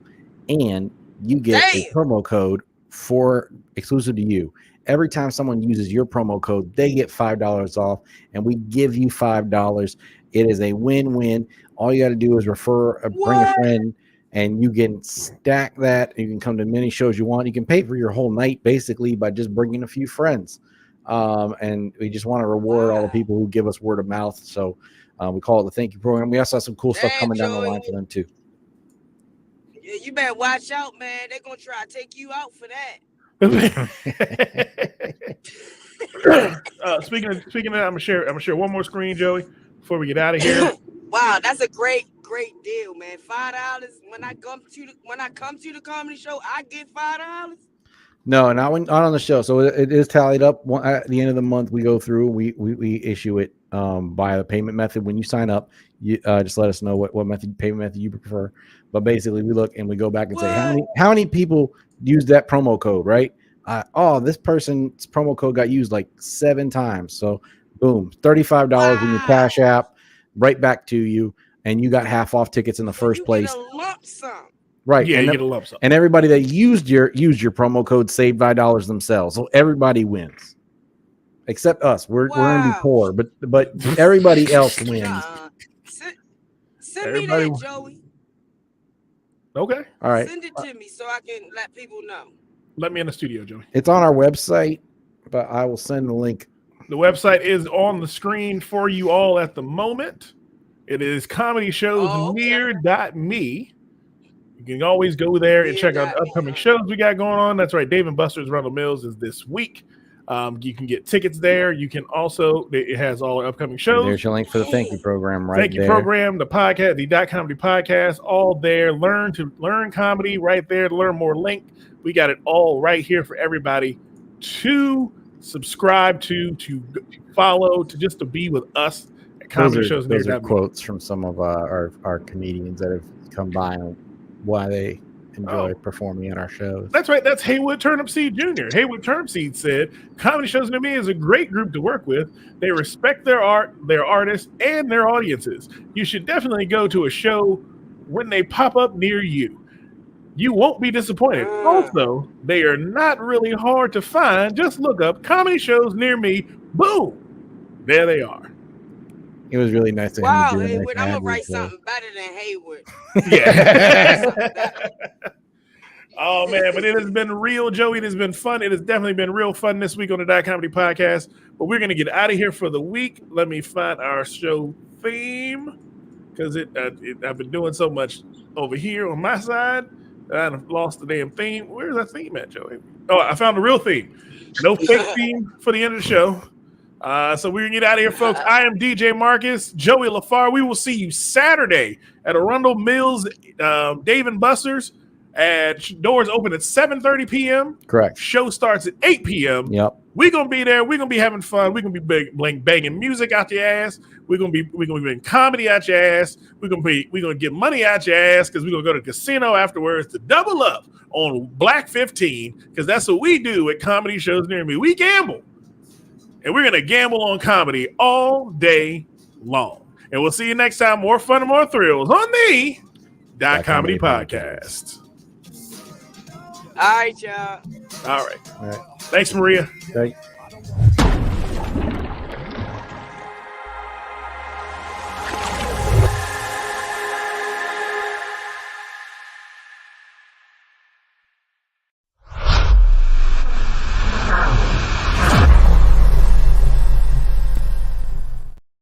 and you get a promo code for exclusive to you. Every time someone uses your promo code, they get $5 off, and we give you $5. It is a win-win. All you got to do is bring a friend, and you can stack that. You can come to many shows you want. You can pay for your whole night basically by just bringing a few friends. And we just want to reward all the people who give us word of mouth. So we call it the thank you program. We also have some cool stuff coming down the line for them too. Yeah, you better watch out, man. They're gonna try to take you out for that. Speaking of that, I'm gonna share one more screen, Joey, before we get out of here. Wow, that's a great deal, man. $5 when I come to the comedy show, I get $5. No, not on the show. So it is tallied up. At the end of the month, we go through. We issue it by the payment method. When you sign up, you just let us know what payment method you prefer. But basically, we look and we go back and say how many people used that promo code, right? This person's promo code got used like 7 times. So boom, $35 in your Cash App, right back to you, and you got half off tickets in the first place. Get a lump sum. Right. Yeah, and you get a lump sum. And everybody that used your promo code saved $5 themselves. So everybody wins. Except us. We're gonna be poor, but everybody else wins. Send me that, Joey. Okay. All right. Send it to me so I can let people know. Let me in the studio, Joey. It's on our website, but I will send the link. The website is on the screen for you all at the moment. It is comedyshowsnear.me. You can always go there and check out the upcoming shows we got going on. That's right. Dave and Buster's Rundle Mills is this week. You can get tickets there. You can also, it has all our upcoming shows. There's your link for the thank you program right Thank you there. program, the podcast, the Dot Comedy podcast, all there. Learn comedy right there. To learn more, link. We got it all right here for everybody to subscribe to follow, to be with us at Comedy Shows. Those are quotes from some of our comedians that have come by and why they enjoy performing at our shows. That's right. That's Haywood Turnipseed Jr. Haywood Turnipseed said, Comedy Shows Near Me is a great group to work with. They respect their art, their artists, and their audiences. You should definitely go to a show when they pop up near you. You won't be disappointed. Also, they are not really hard to find. Just look up Comedy Shows Near Me. Boom. There they are. It was really nice to Wow, him. Haywood, I'm gonna write something better than Haywood. Yeah. Oh man, but it has been real, Joey. It has been fun. It has definitely been real fun this week on the Dot Comedy Podcast. But we're gonna get out of here for the week. Let me find our show theme because I've been doing so much over here on my side that I've lost the damn theme. Where's that theme at, Joey? Oh, I found the real theme. No fake theme for the end of the show. So we're gonna get out of here, folks. I am DJ Marcus, Joey LaFar. We will see you Saturday at Arundel Mills, Dave and Buster's. Doors open at 7:30 p.m. Correct. Show starts at 8 p.m. Yep. We're gonna be there. We're gonna be having fun. We're gonna be banging music out your ass. We're gonna be banging comedy out your ass. We're gonna get money out your ass because we're gonna go to the casino afterwards to double up on Black 15 because that's what we do at comedy shows near me. We gamble, and we're gonna gamble on comedy all day long. And we'll see you next time. More fun and more thrills on the Dot Comedy Podcast. All right, y'all. All right. Thanks, Maria. Right.